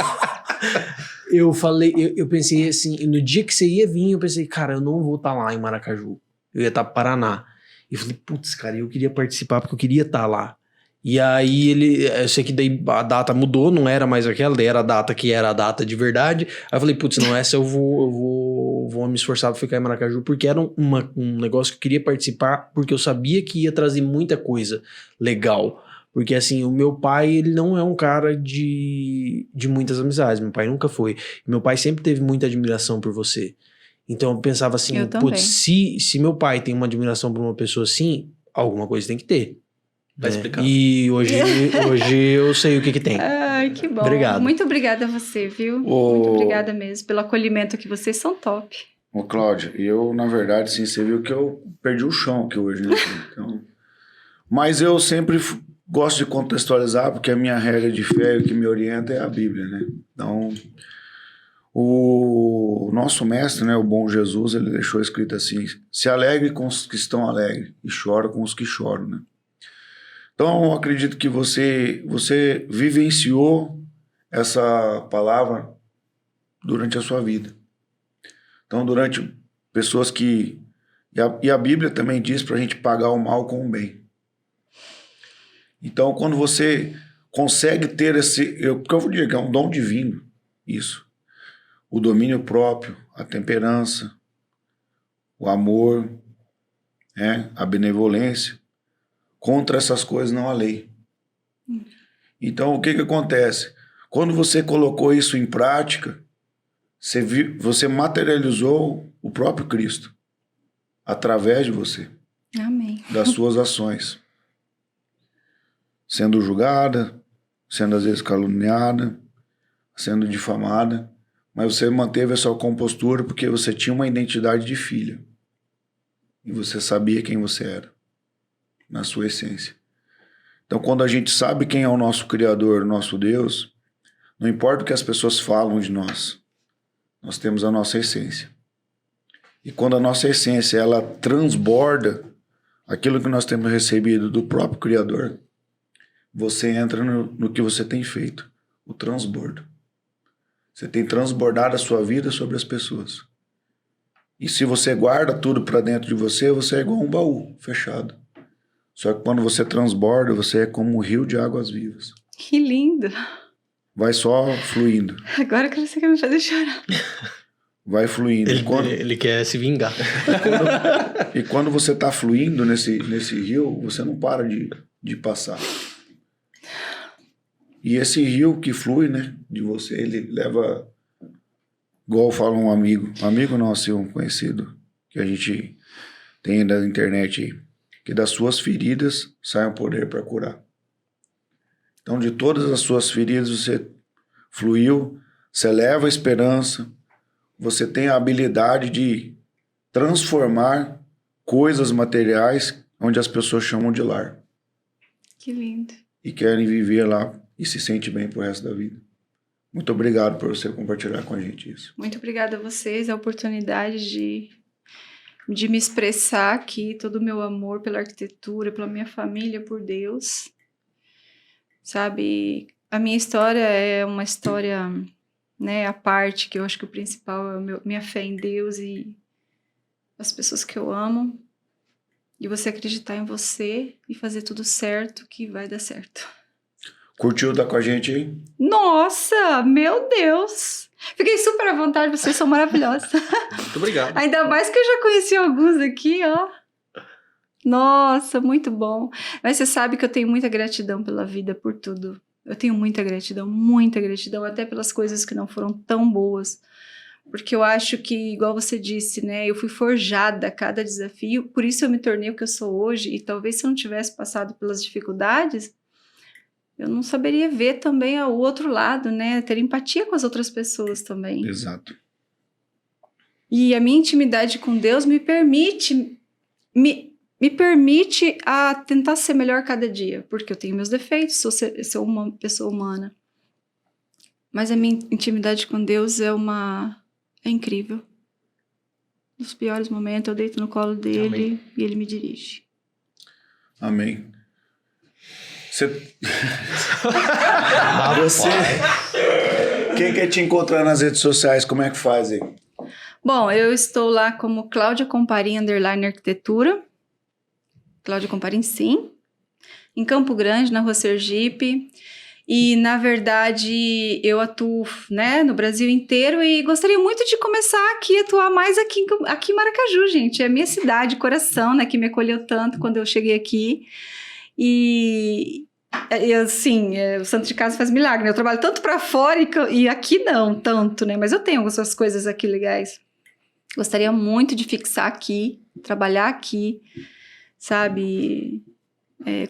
Speaker 4: Eu pensei assim, no dia que você ia vir, eu pensei, cara, eu não vou estar lá em Maracaju, eu ia estar no Paraná. E eu falei, putz, cara, eu queria participar porque eu queria estar lá. E aí eu sei que daí a data mudou, não era mais aquela, daí era a data que era a data de verdade. Aí eu falei, putz, não, essa eu vou me esforçar pra ficar em Maracaju, porque era um negócio que eu queria participar, porque eu sabia que ia trazer muita coisa legal. Porque assim, o meu pai, ele não é um cara de muitas amizades, meu pai nunca foi. Meu pai sempre teve muita admiração por você. Então eu pensava assim, putz, se meu pai tem uma admiração por uma pessoa assim, alguma coisa tem que ter.
Speaker 3: Tá explicado.
Speaker 4: E hoje eu sei o que tem.
Speaker 1: Ai, que bom.
Speaker 4: Obrigado.
Speaker 1: Muito obrigada a você, viu? Muito obrigada mesmo pelo acolhimento aqui. Vocês são top.
Speaker 2: Ô, Cláudio, eu, na verdade, sim, você viu que eu perdi o chão aqui hoje, né? Então, mas eu sempre gosto de contextualizar, porque a minha regra de fé, o que me orienta é a Bíblia, né? Então, o nosso mestre, né, o bom Jesus, ele deixou escrito assim: se alegre com os que estão alegres e chora com os que choram, né? Então, eu acredito que você vivenciou essa palavra durante a sua vida. Então, durante pessoas que... E a Bíblia também diz para a gente pagar o mal com o bem. Então, quando você consegue ter porque eu vou dizer que é um dom divino, isso. O domínio próprio, a temperança, o amor, a benevolência. Contra essas coisas não há lei. Então, o que acontece? Quando você colocou isso em prática, você materializou o próprio Cristo através de você.
Speaker 1: Amém.
Speaker 2: Das suas ações. Sendo julgada, sendo às vezes caluniada, sendo difamada, mas você manteve a sua compostura porque você tinha uma identidade de filha. E você sabia quem você era. Na sua essência. Então, quando a gente sabe quem é o nosso Criador, o nosso Deus, não importa o que as pessoas falam de nós temos a nossa essência. E quando a nossa essência, ela transborda aquilo que nós temos recebido do próprio Criador, você entra no que você tem feito, o transbordo. Você tem transbordado a sua vida sobre as pessoas. E se você guarda tudo para dentro de você, você é igual um baú fechado. Só que quando você transborda, você é como um rio de águas vivas.
Speaker 1: Que lindo.
Speaker 2: vai só fluindo.
Speaker 1: Agora que você quer me fazer chorar.
Speaker 2: Vai fluindo.
Speaker 4: Ele quer se vingar.
Speaker 2: E quando você tá fluindo nesse rio, você não para de passar. E esse rio que flui, né, de você, ele leva, igual fala um amigo nosso, um conhecido, que a gente tem na internet aí, que das suas feridas sai um poder para curar. Então, de todas as suas feridas, você fluiu, você leva a esperança, você tem a habilidade de transformar coisas materiais onde as pessoas chamam de lar.
Speaker 1: Que lindo.
Speaker 2: E querem viver lá e se sente bem pro resto da vida. Muito obrigado por você compartilhar com a gente isso.
Speaker 1: Muito obrigada a vocês, a oportunidade de me expressar aqui, todo o meu amor pela arquitetura, pela minha família, por Deus. Sabe, a minha história é uma história, né, à parte, que eu acho que o principal é minha fé em Deus e as pessoas que eu amo. E você acreditar em você e fazer tudo certo, que vai dar certo.
Speaker 2: Curtiu estar com a gente aí?
Speaker 1: Nossa, meu Deus! Fiquei super à vontade, vocês são maravilhosos.
Speaker 3: Muito obrigado.
Speaker 1: Ainda mais que eu já conheci alguns aqui, ó. Nossa, muito bom. Mas você sabe que eu tenho muita gratidão pela vida, por tudo. Eu tenho muita gratidão, até pelas coisas que não foram tão boas. Porque eu acho que, igual você disse, né, eu fui forjada a cada desafio, por isso eu me tornei o que eu sou hoje, e talvez se eu não tivesse passado pelas dificuldades, eu não saberia ver também o outro lado, né, ter empatia com as outras pessoas também.
Speaker 2: Exato.
Speaker 1: E a minha intimidade com Deus me permite a tentar ser melhor cada dia, porque eu tenho meus defeitos, sou uma pessoa humana. Mas a minha intimidade com Deus é incrível. Nos piores momentos, eu deito no colo dele. Amém. E ele me dirige.
Speaker 2: Amém. Você... Quem quer te encontrar nas redes sociais, como é que faz aí?
Speaker 1: Bom, eu estou lá como Cláudia Comparim _arquitetura. Cláudia Comparim, sim. Em Campo Grande, na Rua Sergipe. E, na verdade, eu atuo, né, no Brasil inteiro e gostaria muito de começar aqui, atuar mais aqui em Maracaju, gente. É a minha cidade, coração, né, que me acolheu tanto quando eu cheguei aqui. E assim, o santo de casa faz milagre, né? Eu trabalho tanto para fora e aqui não tanto, né? Mas eu tenho algumas coisas aqui legais. Gostaria muito de fixar aqui, trabalhar aqui, sabe...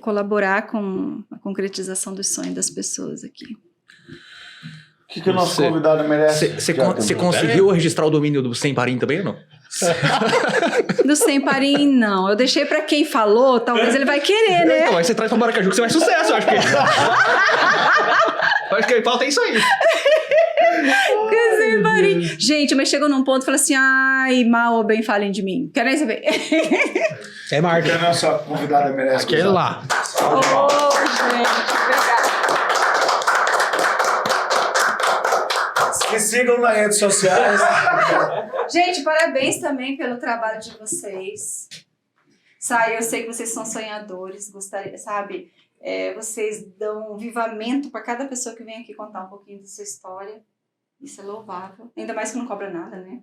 Speaker 1: colaborar com a concretização dos sonhos das pessoas aqui.
Speaker 2: O que o nosso convidado merece?
Speaker 3: Você conseguiu registrar o domínio do Sem Parim também ou não?
Speaker 1: Do Sem Parim, não. Eu deixei pra quem falou, talvez ele vai querer, né?
Speaker 3: Então, aí você traz pra Maracaju que você vai sucesso, eu acho que. Eu acho que falta isso aí.
Speaker 1: Sem Parim. Gente, mas chegou num ponto e falou assim: ai, mal ou bem falem de mim. Quero nem saber.
Speaker 4: É marca.
Speaker 2: Que a nossa convidada merece.
Speaker 4: Aquele lá.
Speaker 1: Oh, gente, obrigada.
Speaker 2: Me sigam nas redes sociais.
Speaker 1: Gente, parabéns também pelo trabalho de vocês. Sabe, eu sei que vocês são sonhadores, gostaria, sabe? Vocês dão um vivamento para cada pessoa que vem aqui contar um pouquinho da sua história. Isso é louvável. Ainda mais que não cobra nada, né?